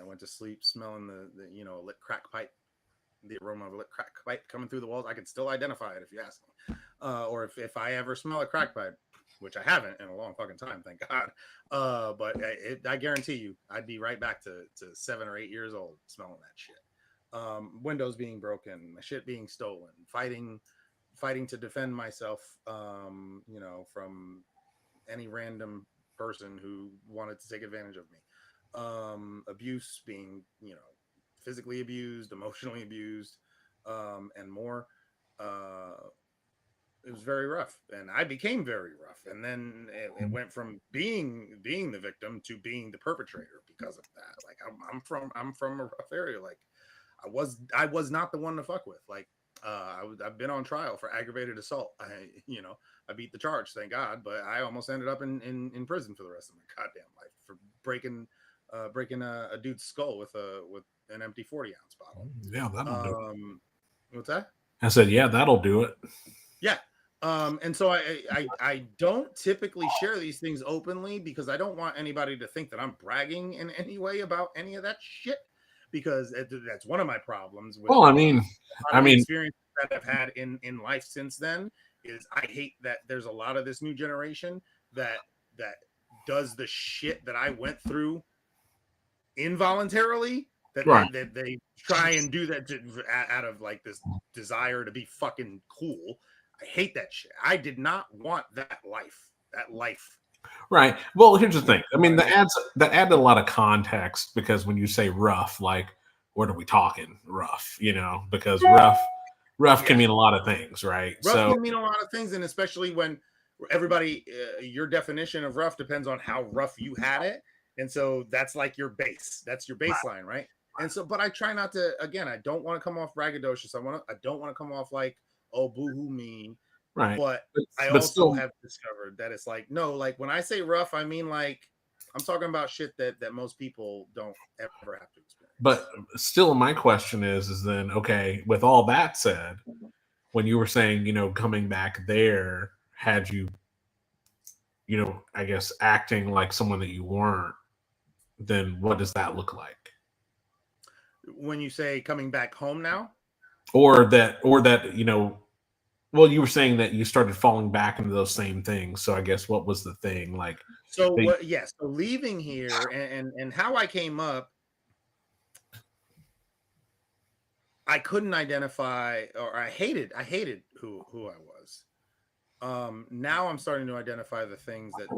Speaker 1: I went to sleep smelling the lit crack pipe, the aroma of a lit crack pipe coming through the walls. I can still identify it if you ask me. Or if I ever smell a crack pipe, which I haven't in a long fucking time, thank God. But I guarantee you, I'd be right back to 7 or 8 years old smelling that shit. Windows being broken, my shit being stolen, fighting to defend myself, from any random person who wanted to take advantage of me. abuse, being, physically abused, emotionally abused, and more. Uh, it was very rough, and I became very rough, and then it went from being the victim to being the perpetrator because of that. Like I'm from a rough area. Like I was not the one to fuck with. Like I've been on trial for aggravated assault. I beat the charge, thank God, but I almost ended up in prison for the rest of my goddamn life for breaking a dude's skull with an empty 40-ounce bottle.
Speaker 2: Yeah, that'll do it.
Speaker 1: What's that?
Speaker 2: I said, yeah, that'll do it.
Speaker 1: Yeah. And so I don't typically share these things openly because I don't want anybody to think that I'm bragging in any way about any of that shit, because that's one of my problems with
Speaker 2: Well,
Speaker 1: a lot
Speaker 2: I
Speaker 1: of the
Speaker 2: mean,
Speaker 1: experiences that I've had in life since then. Is I hate that there's a lot of this new generation that does the shit that I went through involuntarily,
Speaker 2: right.
Speaker 1: that they try and do that out of like this desire to be fucking cool. I hate that shit. I did not want that life. That life.
Speaker 2: Right. Well, here's the thing. I
Speaker 1: So
Speaker 2: mean, that added a lot of context, because when you say rough, like, what are we talking rough? Because rough can
Speaker 1: yeah,
Speaker 2: mean a lot of things, right?
Speaker 1: rough
Speaker 2: So
Speaker 1: can mean a lot of things, and especially when everybody, your definition of rough depends on how rough you had it, and so that's like your base. That's your baseline, right? And so, but I try not to. Again, I don't want to come off braggadocious. I don't want to come off like, oh, boohoo me.
Speaker 2: right.
Speaker 1: But I
Speaker 2: But
Speaker 1: also
Speaker 2: still,
Speaker 1: have discovered that it's like, no, like when I say rough, I mean like I'm talking about shit that most people don't ever have to
Speaker 2: but
Speaker 1: experience.
Speaker 2: still, my question is then, okay, with all that said, when you were saying, coming back there had you, I guess acting like someone that you weren't, then what does that look like?
Speaker 1: When you say coming back home now,
Speaker 2: Or that, well, you were saying that you started falling back into those same things. So I guess what was the thing? Like
Speaker 1: so
Speaker 2: they
Speaker 1: what? Yes, so leaving here and how I came up, I couldn't identify, or I hated who I was. Now I'm starting to identify the things that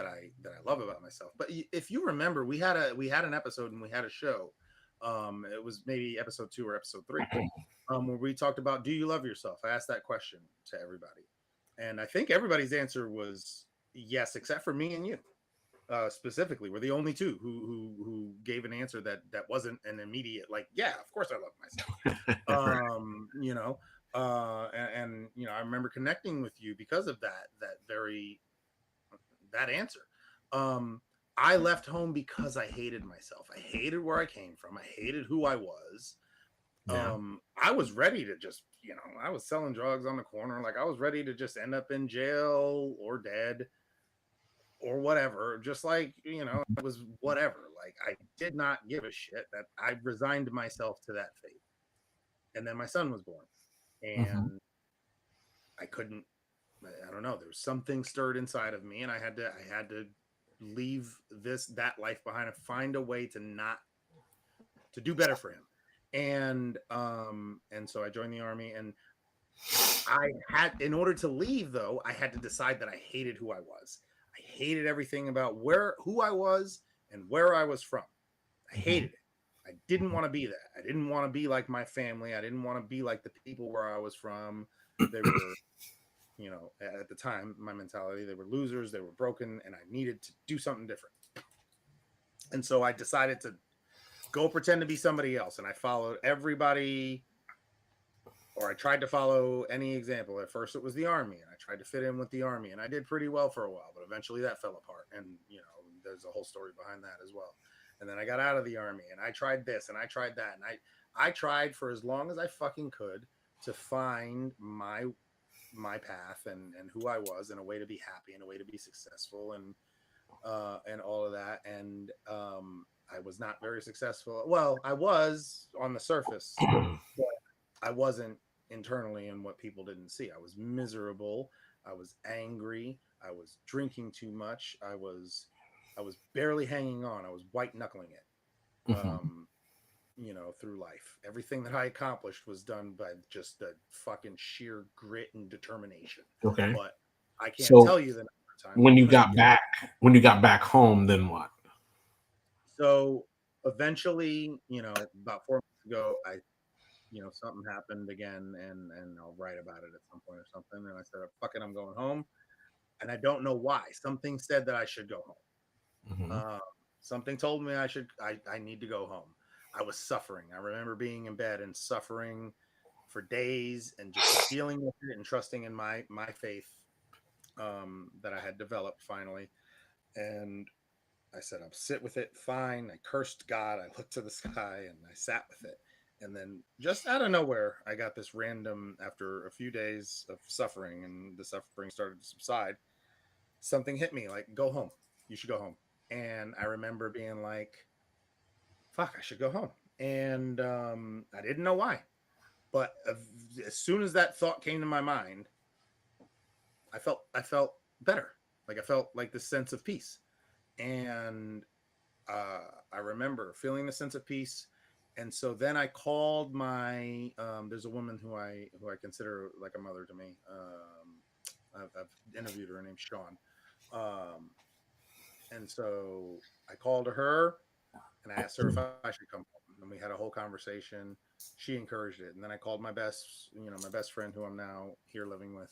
Speaker 1: I love about myself. But if you remember, we had an episode and we had a show. It was maybe episode 2 or episode 3, where we talked about, do you love yourself? I asked that question to everybody, and I think everybody's answer was yes, except for me and you. Specifically, we're the only two who gave an answer that wasn't an immediate like, yeah, of course I love myself.
Speaker 2: right.
Speaker 1: um you know and I remember connecting with you because of that answer. um I left home because I hated myself. I hated where I came from. I hated who I was.
Speaker 2: Yeah.
Speaker 1: I was ready to just, I was selling drugs on the corner. Like I was ready to just end up in jail or dead or whatever. Just like, it was whatever. Like I did not give a shit. That I resigned myself to that fate. And then my son was born,
Speaker 2: Hmm.
Speaker 1: and I couldn't. I don't know. There was something stirred inside of me, and I had to leave that life behind and find a way to do better for him. And so I joined the army, and in order to leave though, I had to decide that I hated who I was. I hated everything about who I was and where I was from. I hated it. I didn't want to be that. I didn't want to be like my family. I didn't want to be like the people where I was from. They were, at the time, my mentality, they were losers, they were broken, and I needed to do something different. And so I decided to go pretend to be somebody else. And I followed everybody, or I tried to follow any example. At first, it was the army, and I tried to fit in with the army, and I did pretty well for a while, but eventually that fell apart. And, there's a whole story behind that as well. And then I got out of the army, and I tried this and I tried that. And I tried for as long as I fucking could to find my path and who I was, and a way to be happy and a way to be successful and all of that. And I was not very successful. Well, I was on the surface, but I wasn't internally, in what people didn't see. I was miserable. I was angry. I was drinking too much. I was barely hanging on. I was white knuckling it.
Speaker 2: Hmm.
Speaker 1: Through life. Everything that I accomplished was done by just the fucking sheer grit and determination.
Speaker 2: Okay.
Speaker 1: But I can't
Speaker 2: So
Speaker 1: tell you the number of times
Speaker 2: when
Speaker 1: I'm
Speaker 2: you
Speaker 1: going to
Speaker 2: got
Speaker 1: get.
Speaker 2: back, when you got back home, then what?
Speaker 1: So eventually, about 4 months ago, something happened again, and I'll write about it at some point or something. And I said, fuck it, I'm going home. And I don't know why. Something said that I should go home.
Speaker 2: Mhm.
Speaker 1: Something told me I need to go home. I was suffering. I remember being in bed and suffering for days and just dealing with it and trusting in my faith, that I had developed finally. And I said, I'll sit with it. Fine. I cursed God. I looked to the sky and I sat with it. And then just out of nowhere, I got this random, after a few days of suffering and the suffering started to subside, something hit me like, go home. You should go home. And I remember being like, fuck, I should go home. And I didn't know why. But as soon as that thought came to my mind, I felt better. Like I felt like this sense of peace. And I remember feeling the sense of peace. And so then I called my there's a woman who I consider like a mother to me. I've interviewed her. Her name's Sean. Um, and so I called her and I asked her if I should come home. And we had a whole conversation. She encouraged it. And then I called my best friend who I'm now here living with,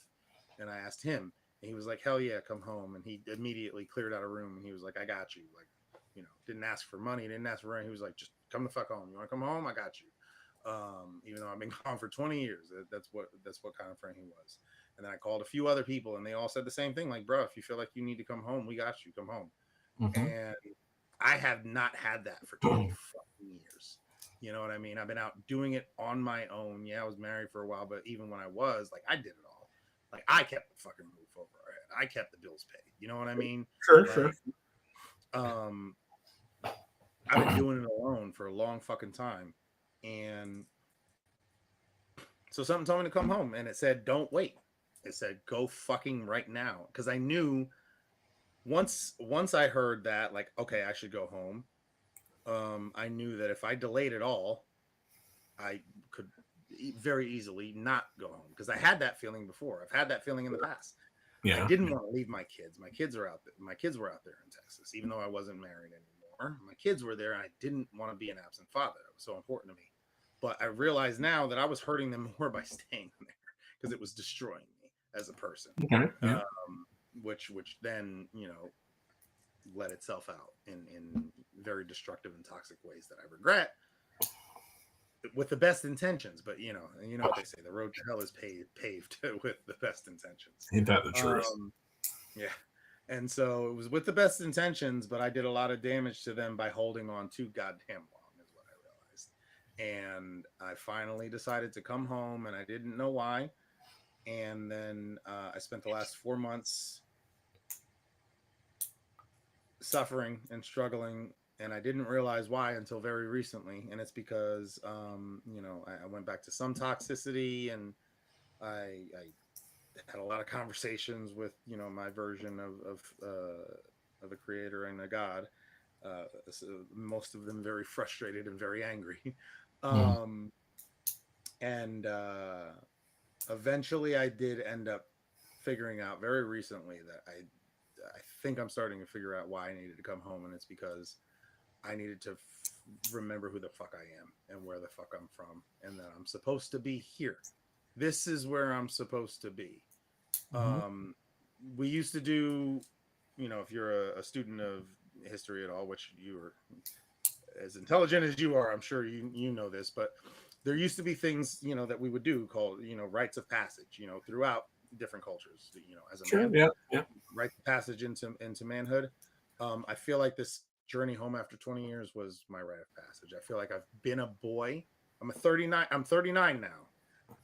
Speaker 1: and I asked him. And he was like, hell yeah, come home. And he immediately cleared out a room and he was like, I got you. Like, didn't ask for money, didn't ask for rent. He was like, just come the fuck home. You want to come home? I got you. Even though I've been gone for 20 years, that's what kind of friend he was. And then I called a few other people and they all said the same thing. Like, bro, if you feel like you need to come home, we got you. Come home.
Speaker 2: Mhm.
Speaker 1: And I have not had that for 20 fucking years. You know what I mean? I've been out doing it on my own. Yeah, I was married for a while, but even when I was, like, I did it all. Like, I kept the fucking roof over our head. I kept the bills paid. You know what I mean?
Speaker 2: Sure, sure.
Speaker 1: Like, um, I've been doing it alone for a long fucking time. And so something told me to come home and it said, don't wait. It said, go fucking right now. Cause I knew once I heard that, like, okay, I should go home. I knew that if I delayed it all, I could very easily not go home because I had that feeling before. I've had that feeling in the past. I
Speaker 2: Yeah.
Speaker 1: didn't want to leave my kids. My kids are out there. My kids were out there in Texas, even though I wasn't married anymore. My kids were there, and I didn't want to be an absent father. It was so important to me. But I realize now that I was hurting them more by staying there because it was destroying me as a person.
Speaker 2: Okay. Yeah.
Speaker 1: Which then let itself out in very destructive and toxic ways that I regret, with the best intentions. But you know what they say: the road to hell is paved with the best intentions.
Speaker 2: Ain't that the truth?
Speaker 1: Yeah. And so it was with the best intentions, but I did a lot of damage to them by holding on too goddamn long, is what I realized. And I finally decided to come home, and I didn't know why. And then I spent the last 4 months suffering and struggling, and I didn't realize why until very recently. And it's because I went back to some toxicity, and I had a lot of conversations with my version of a creator and a god. So most of them very frustrated and very angry.
Speaker 2: Mm.
Speaker 1: um, and Eventually, I did end up figuring out very recently that I think I'm starting to figure out why I needed to come home, and it's because I needed to remember who the fuck I am and where the fuck I'm from, and that I'm supposed to be here. This is where I'm supposed to be.
Speaker 2: Mhm.
Speaker 1: We used to do, if you're a student of history at all, which you are as intelligent as you are, I'm sure you know this, but there used to be things that we would do called rites of passage, throughout different cultures. As a
Speaker 2: Sure.
Speaker 1: man,
Speaker 2: Yeah. Yeah.
Speaker 1: rite of passage into manhood. I feel like this journey home after 20 years was my rite of passage. I feel like I've been a boy. I'm 39 now.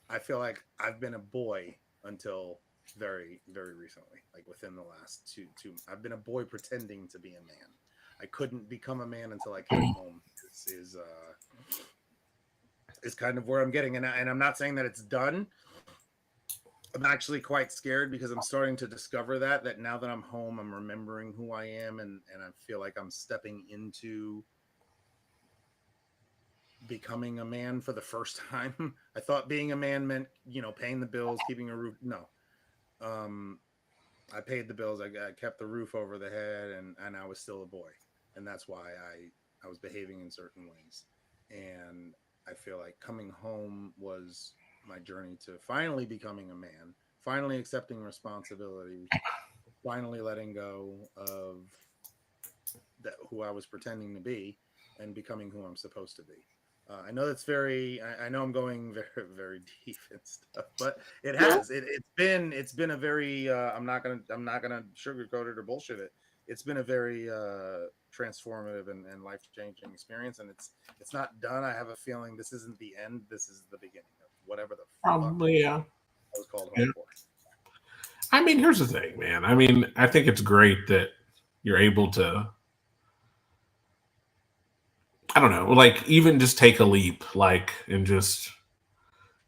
Speaker 1: I feel like I've been a boy until very, very recently, like within the last two. I've been a boy pretending to be a man. I couldn't become a man until I came home. Is kind of where I'm getting, and I'm not saying that it's done. I'm actually quite scared because I'm starting to discover that now that I'm home, I'm remembering who I am, and I feel like I'm stepping into becoming a man for the first time. I thought being a man meant, paying the bills, keeping a roof. No. I paid the bills. I kept the roof over the head, and I was still a boy. And that's why I was behaving in certain ways. And I feel like coming home was my journey to finally becoming a man, finally accepting responsibility, finally letting go of that who I was pretending to be and becoming who I'm supposed to be. I know that's very. I know I'm going very very deep and stuff, but it
Speaker 2: No.
Speaker 1: has. It's been a very. I'm not gonna sugarcoat it or bullshit it. It's been a very transformative and life changing experience, and it's not done. I have a feeling this isn't the end. This is the beginning of whatever the fuck
Speaker 2: Probably, yeah.
Speaker 1: I was called
Speaker 2: Yeah.
Speaker 1: home for.
Speaker 2: I mean, here's the thing, man. I mean, I think it's great that you're able to, I don't know, like even just take a leap, like, and just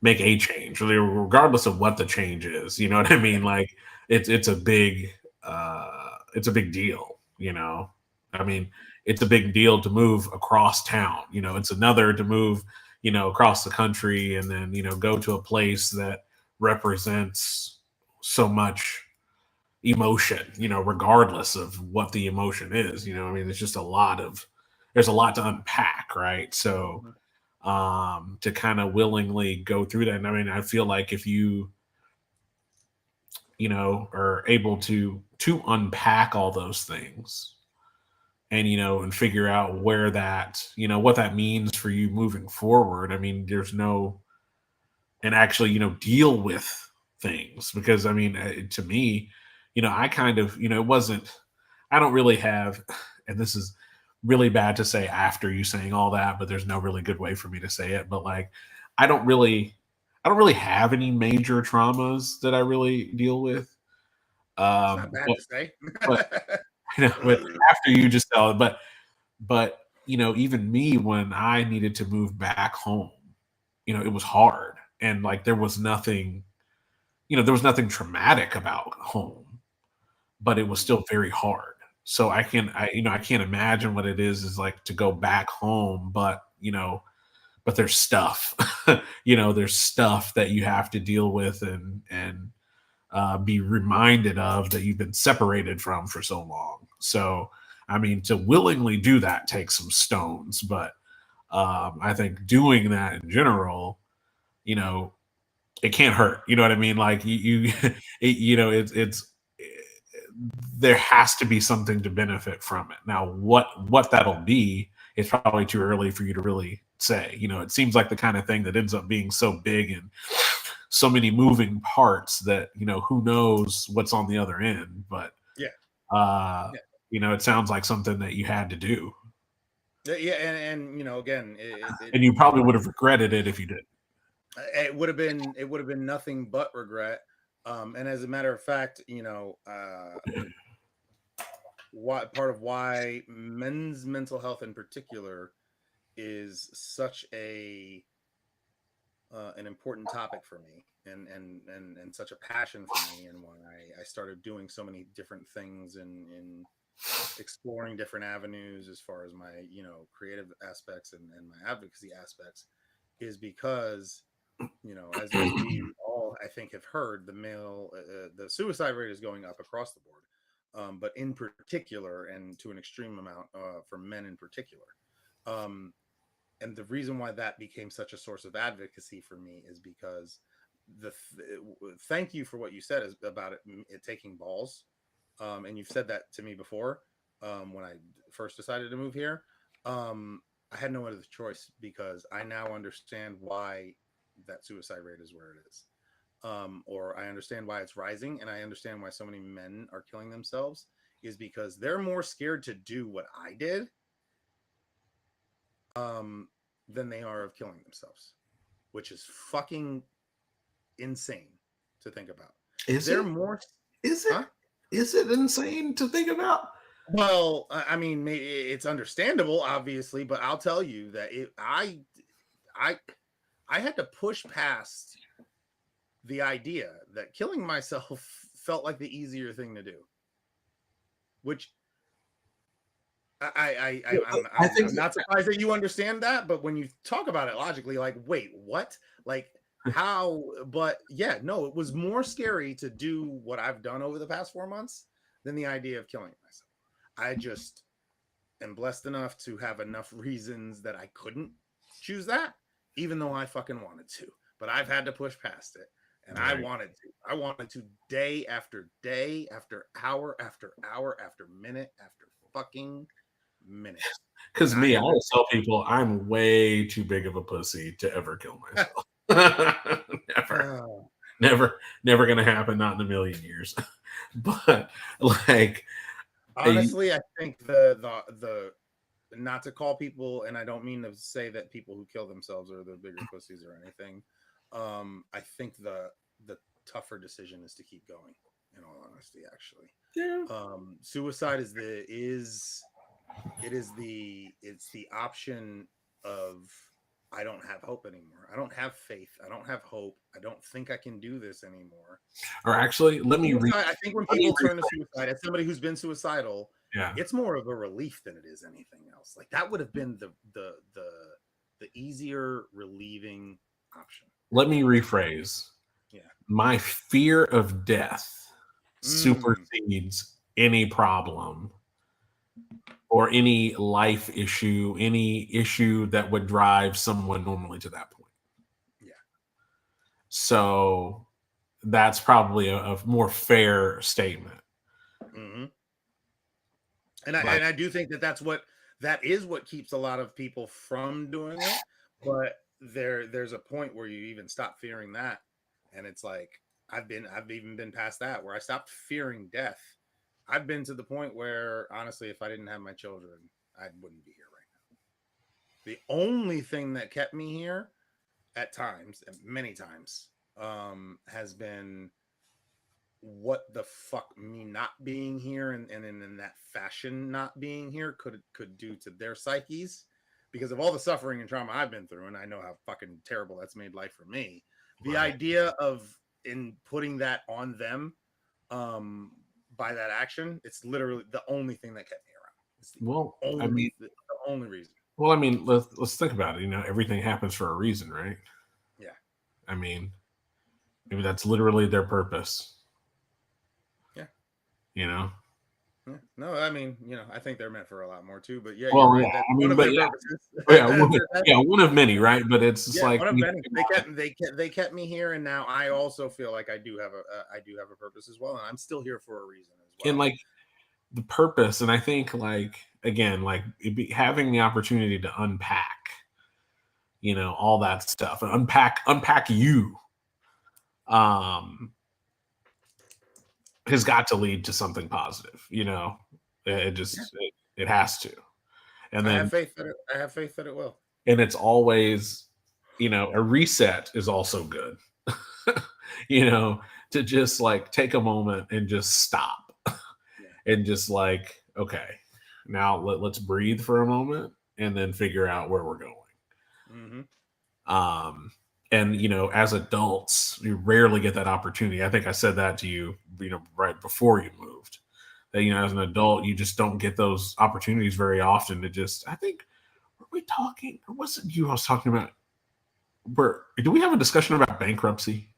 Speaker 2: make a change, really, regardless of what the change is. You know what I
Speaker 1: Yeah,
Speaker 2: mean? Like, it's a big deal. You know, I mean, it's a big deal to move across town. You know, it's another to move, across the country, and then go to a place that represents so much emotion, regardless of what the emotion is. I mean, there's a lot to unpack, right? So,
Speaker 1: hmm
Speaker 2: to kind of willingly go through that. And I mean, I feel like if you, are able to unpack all those things and, and figure out where that, what that means for you moving forward. I mean, and actually, deal with things because I mean, to me, I kind of, it wasn't, I don't really have, and this is really bad to say after you saying all that, but there's no really good way for me to say it. But like, I don't really, I don't really have any major traumas that I really deal with.
Speaker 1: it's not bad
Speaker 2: But,
Speaker 1: to say.
Speaker 2: but but after you just tell it, but even me when I needed to move back home, it was hard, and like there was nothing traumatic about home, but it was
Speaker 1: Mhm.
Speaker 2: still very hard. So I can't imagine what it is like to go back home, but there's stuff, there's stuff that you have to deal with and be reminded of that you've been separated from for so long. So, I mean, to willingly do that takes some stones, but I think doing that in general, you know, it can't hurt. You know what I mean? Like it's there has to be something to benefit from it. Now, what that'll be, it's probably too early for you to really say. It seems like the kind of thing that ends up being so big and so many moving parts that who knows what's on the other end. But
Speaker 1: Yeah,
Speaker 2: uh,
Speaker 1: yeah,
Speaker 2: it sounds like something that you had to do,
Speaker 1: yeah, and again,
Speaker 2: and you probably would have regretted it if you did.
Speaker 1: it would have been nothing but regret. And as a matter of fact, why part of why men's mental health in particular is such a an important topic for me and such a passion for me, and why I started doing so many different things in exploring different avenues as far as my creative aspects and my advocacy aspects, is because as we all I think have heard, the suicide rate is going up across the board, but in particular and to an extreme amount for men in particular. Um, and the reason why that became such a source of advocacy for me is because thank you for what you said about it taking balls, and you've said that to me before, when I first decided to move here. I had no other choice because I now understand why that suicide rate is where it is. Or I understand why it's rising, and I understand why so many men are killing themselves is because they're more scared to do what I did, um, than they are of killing themselves, which is fucking insane to think about.
Speaker 2: Is
Speaker 1: They're
Speaker 2: it?
Speaker 1: more,
Speaker 2: Is it?
Speaker 1: huh?
Speaker 2: Is it insane to think about?
Speaker 1: Well, I mean, it's understandable, obviously, but I'll tell you that I, I had to push past the idea that killing myself felt like the easier thing to do, which
Speaker 2: I think
Speaker 1: I'm not surprised that you understand that. But when you talk about it logically, like, wait, what? Like, how? But yeah, no, it was more scary to do what I've done over the past 4 months than the idea of killing myself. I just am blessed enough to have enough reasons that I couldn't choose that, even though I fucking wanted to. But I've had to push past it. And I
Speaker 2: Right.
Speaker 1: wanted to. I wanted to day after day, after hour, after hour, after minute, after fucking minute.
Speaker 2: Because
Speaker 1: And
Speaker 2: me,
Speaker 1: I
Speaker 2: I always tell people I'm way too big of a pussy to ever kill myself. Never,
Speaker 1: uh,
Speaker 2: never gonna happen. Not in a million years. But like,
Speaker 1: honestly, I think the not to call people, and I don't mean to say that people who kill themselves are the bigger pussies or anything. I think the tougher decision is to keep going. In all honesty, actually,
Speaker 2: yeah,
Speaker 1: suicide it's the option of I don't have hope anymore. I don't have faith. I don't have hope. I don't think I can do this anymore.
Speaker 2: or actually, let me
Speaker 1: Suicide, I think when
Speaker 2: let me
Speaker 1: people turn to
Speaker 2: rephrase.
Speaker 1: suicide, as somebody who's been suicidal,
Speaker 2: Yeah,
Speaker 1: it's more of a relief than it is anything else. Like that would have been the easier relieving option.
Speaker 2: let me rephrase.
Speaker 1: Yeah.
Speaker 2: My fear of death
Speaker 1: Mm,
Speaker 2: supersedes any problem or any life issue, any issue that would drive someone normally to that point.
Speaker 1: yeah.
Speaker 2: So that's probably a more fair statement.
Speaker 1: Hmm. And
Speaker 2: Like,
Speaker 1: I do think that that is what keeps a lot of people from doing it. But there's a point where you even stop fearing that, and it's like I've even been past that where I stopped fearing death. I've been to the point where honestly, if I didn't have my children, I wouldn't be here right now. The only thing that kept me here at times, and many times, has been what the fuck me not being here and in that fashion not being here could do to their psyches because of all the suffering and trauma I've been through, and I know how fucking terrible that's made life for me. The
Speaker 2: right.
Speaker 1: idea of in putting that on them um by that action, it's literally the only thing that kept me around. It's
Speaker 2: Well, I mean,
Speaker 1: the only reason.
Speaker 2: let's think about it. You know, everything happens for a reason, right?
Speaker 1: Yeah.
Speaker 2: I mean, maybe that's literally their purpose.
Speaker 1: Yeah.
Speaker 2: You know.
Speaker 1: Yeah. No, I mean, I think they're meant for a lot more too. But yeah, you're
Speaker 2: Well,
Speaker 1: right.
Speaker 2: yeah.
Speaker 1: That's
Speaker 2: I
Speaker 1: one
Speaker 2: mean,
Speaker 1: of
Speaker 2: but
Speaker 1: their
Speaker 2: yeah,
Speaker 1: purposes.
Speaker 2: yeah, yeah, one of many,
Speaker 1: Yeah,
Speaker 2: right? But it's just
Speaker 1: yeah,
Speaker 2: like
Speaker 1: one of
Speaker 2: you
Speaker 1: many.
Speaker 2: think about
Speaker 1: They kept me here, and now I also feel like I do have a purpose as well, and I'm still here for a reason as
Speaker 2: it, and
Speaker 1: well.
Speaker 2: like the purpose, and I think like again, like having the opportunity to unpack, all that stuff, and unpack you, um, has got to lead to something positive. It
Speaker 1: Yeah,
Speaker 2: just it has to, and then
Speaker 1: I have faith that it will.
Speaker 2: and it's always, a reset is also good. you know, to just like take a moment and just stop
Speaker 1: Yeah.
Speaker 2: and just like, okay, now let's breathe for a moment and then figure out where we're going.
Speaker 1: Mm-hmm.
Speaker 2: Um, and as adults, you rarely get that opportunity. I think I said that to you, right before you moved. That as an adult, you just don't get those opportunities very often. To just, I think, were we talking, or was it you I was talking about? Where do we have a discussion about bankruptcy?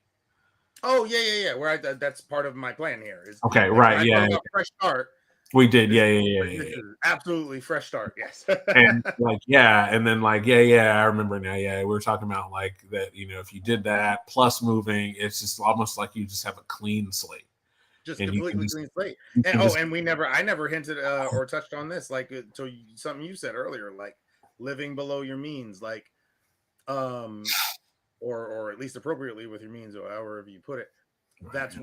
Speaker 1: Oh yeah. Where that's part of my plan here is
Speaker 2: Okay,
Speaker 1: when
Speaker 2: right,
Speaker 1: I talk
Speaker 2: yeah,
Speaker 1: about fresh start.
Speaker 2: we did,
Speaker 1: This
Speaker 2: yeah,
Speaker 1: is
Speaker 2: yeah, yeah,
Speaker 1: this
Speaker 2: yeah.
Speaker 1: is absolutely fresh start. Yes.
Speaker 2: And like, yeah, and then like, yeah, I remember now. Yeah, we were talking about like that. If you did that plus moving, it's just almost like you just have a clean slate,
Speaker 1: Just
Speaker 2: and you can
Speaker 1: completely
Speaker 2: just
Speaker 1: clean slate.
Speaker 2: you
Speaker 1: And
Speaker 2: can just
Speaker 1: I never hinted or touched on this, like to something you said earlier, like living below your means, like um, or at least appropriately with your means, or however you put it. That's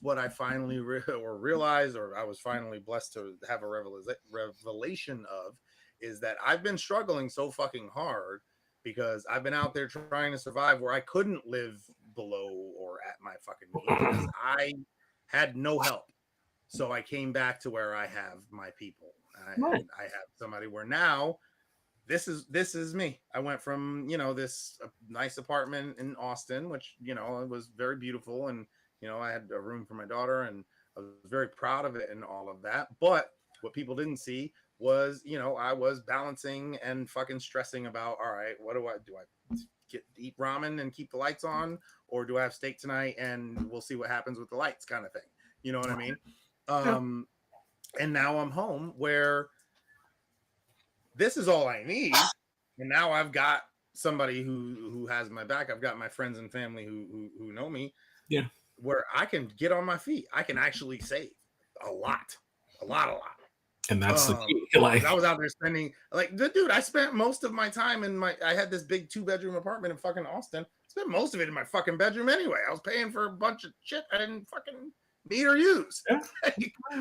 Speaker 1: what I finally realized, or I was finally blessed to have a revelation of, is that I've been struggling so fucking hard because I've been out there trying to survive where I couldn't live below or at my fucking means because I had no help. So I came back to where I have my people,
Speaker 2: right.
Speaker 1: and I have somebody where now this is me. I went from this nice apartment in Austin, which it was very beautiful, and I had a room for my daughter, and I was very proud of it and all of that. But what people didn't see was I was balancing and fucking stressing about, all right, what do I eat ramen and keep the lights on, or do I have steak tonight and we'll see what happens with the lights, kind of thing. You know what I mean?
Speaker 2: Yeah.
Speaker 1: um and now I'm home where this is all I need. And now I've got somebody who has my back. I've got my friends and family who know me.
Speaker 2: Yeah.
Speaker 1: Where I can get on my feet. I can actually save a lot.
Speaker 2: And that's the key. Like,
Speaker 1: I was out there spending, like, dude, I spent most of my time I had this big 2-bedroom apartment in fucking Austin. I spent most of it in my fucking bedroom anyway. I was paying for a bunch of shit I didn't fucking need or use.
Speaker 2: yeah.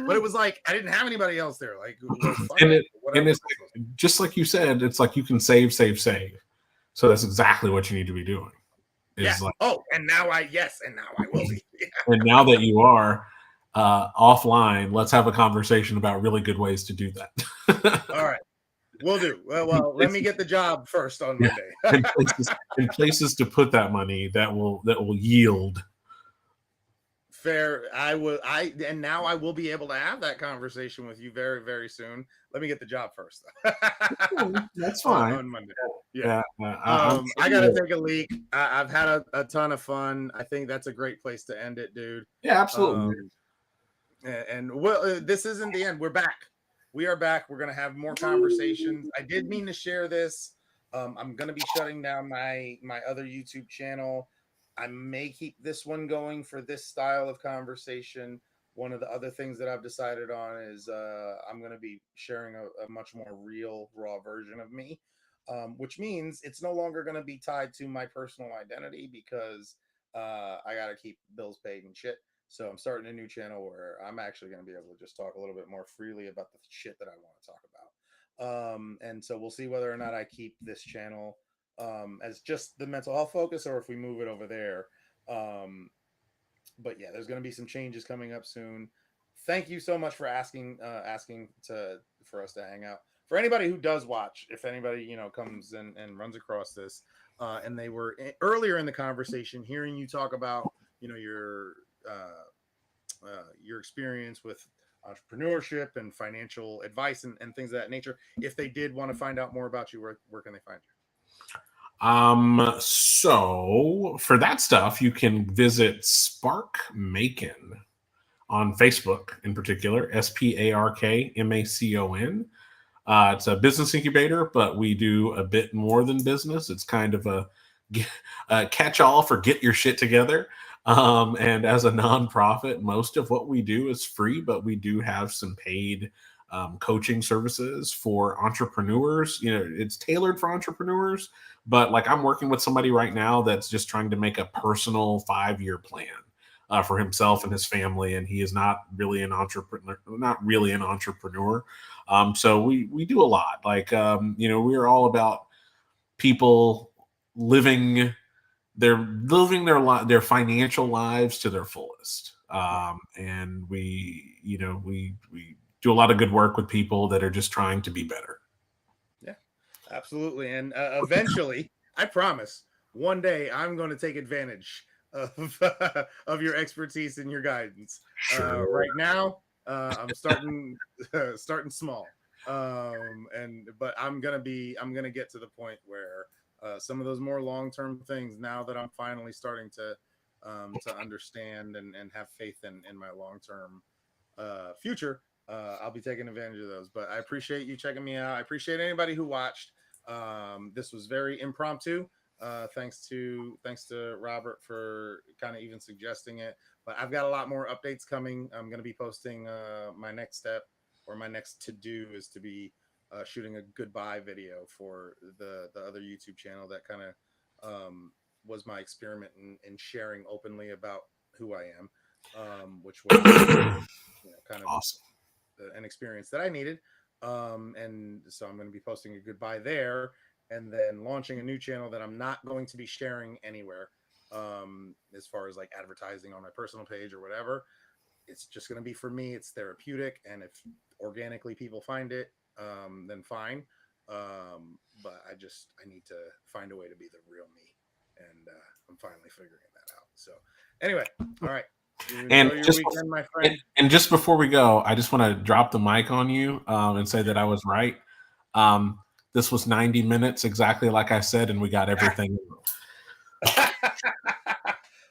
Speaker 1: But it was like, I didn't have anybody else there. Like, well,
Speaker 2: and it's like, just like you said, it's like you can save. So that's exactly what you need to be doing.
Speaker 1: Yeah.
Speaker 2: Like,
Speaker 1: and now I will be.
Speaker 2: And now that you are offline, let's have a conversation about really good ways to do that.
Speaker 1: All right. We'll do. Well, let me get the job first on Monday.
Speaker 2: and places to put that money that will yield.
Speaker 1: Fair. And now I will be able to have that conversation with you very, very soon. Let me get the job first.
Speaker 2: That's fine.
Speaker 1: On Monday. Yeah.
Speaker 2: Sure
Speaker 1: I gotta take a leak. I've had a ton of fun. I think that's a great place to end it, dude.
Speaker 2: Yeah, absolutely.
Speaker 1: And well, this isn't the end. We're back. We are back. We're gonna have more conversations. I did mean to share this. I'm gonna be shutting down my other YouTube channel. I may keep this one going for this style of conversation. One of the other things that I've decided on is I'm going to be sharing a much more real, raw version of me, which means it's no longer going to be tied to my personal identity because I got to keep bills paid and shit. So I'm starting a new channel where I'm actually going to be able to just talk a little bit more freely about the shit that I want to talk about. And so we'll see whether or not I keep this channel as just the mental health focus or if we move it over there. But yeah, there's going to be some changes coming up soon. Thank you so much for asking for us to hang out. For anybody who does watch, if anybody comes and runs across this, and they were earlier in the conversation hearing you talk about your experience with entrepreneurship and financial advice and things of that nature. If they did want to find out more about you, where can they find you?
Speaker 2: So for that stuff, you can visit Spark Macon on Facebook in particular, SparkMacon. It's a business incubator, but we do a bit more than business. It's kind of a catch-all for get your shit together. And as a nonprofit, most of what we do is free, but we do have some paid coaching services for entrepreneurs. It's tailored for entrepreneurs, but like I'm working with somebody right now that's just trying to make a personal 5-year plan for himself and his family, and he is not really an entrepreneur. So we do a lot. Like we're all about people living their financial lives to their fullest, and we do a lot of good work with people that are just trying to be better.
Speaker 1: Yeah, absolutely. And eventually, I promise, one day I'm going to take advantage of your expertise and your guidance.
Speaker 2: Sure.
Speaker 1: Right now, I'm starting small, but I'm gonna get to the point where some of those more long-term things, now that I'm finally starting to understand and have faith in my long-term future, I'll be taking advantage of those. But I appreciate you checking me out. I appreciate anybody who watched. This was very impromptu. Thanks to Robert for kind of even suggesting it. But I've got a lot more updates coming. I'm going to be posting my next step, or my next to do is to be shooting a goodbye video for the other YouTube channel that kind of was my experiment in sharing openly about who I am, which was kind of
Speaker 2: awesome.
Speaker 1: An experience that I needed. And so I'm going to be posting a goodbye there, and then launching a new channel that I'm not going to be sharing anywhere, as far as like advertising on my personal page or whatever. It's just going to be for me. It's therapeutic, and if organically people find it, then fine. But I need to find a way to be the real me, and I'm finally figuring that out. So anyway, all right.
Speaker 2: And just before we go, I just want to drop the mic on you and say that I was right. This was 90 minutes, exactly like I said, and we got everything.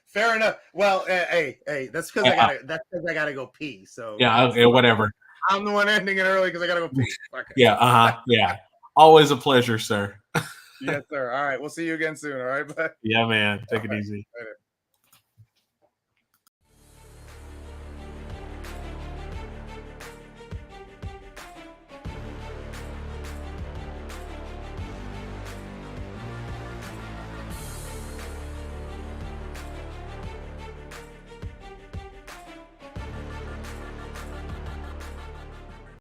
Speaker 1: Fair enough. Well, hey, that's because I gotta go pee. So
Speaker 2: yeah, okay, whatever.
Speaker 1: I'm the one ending it early because I gotta go pee. Okay.
Speaker 2: Yeah, yeah. Always a pleasure, sir.
Speaker 1: Yes, sir. All right. We'll see you again soon. All right. Bye.
Speaker 2: Yeah, man. Take
Speaker 1: All
Speaker 2: it
Speaker 1: right.
Speaker 2: easy.
Speaker 1: Later.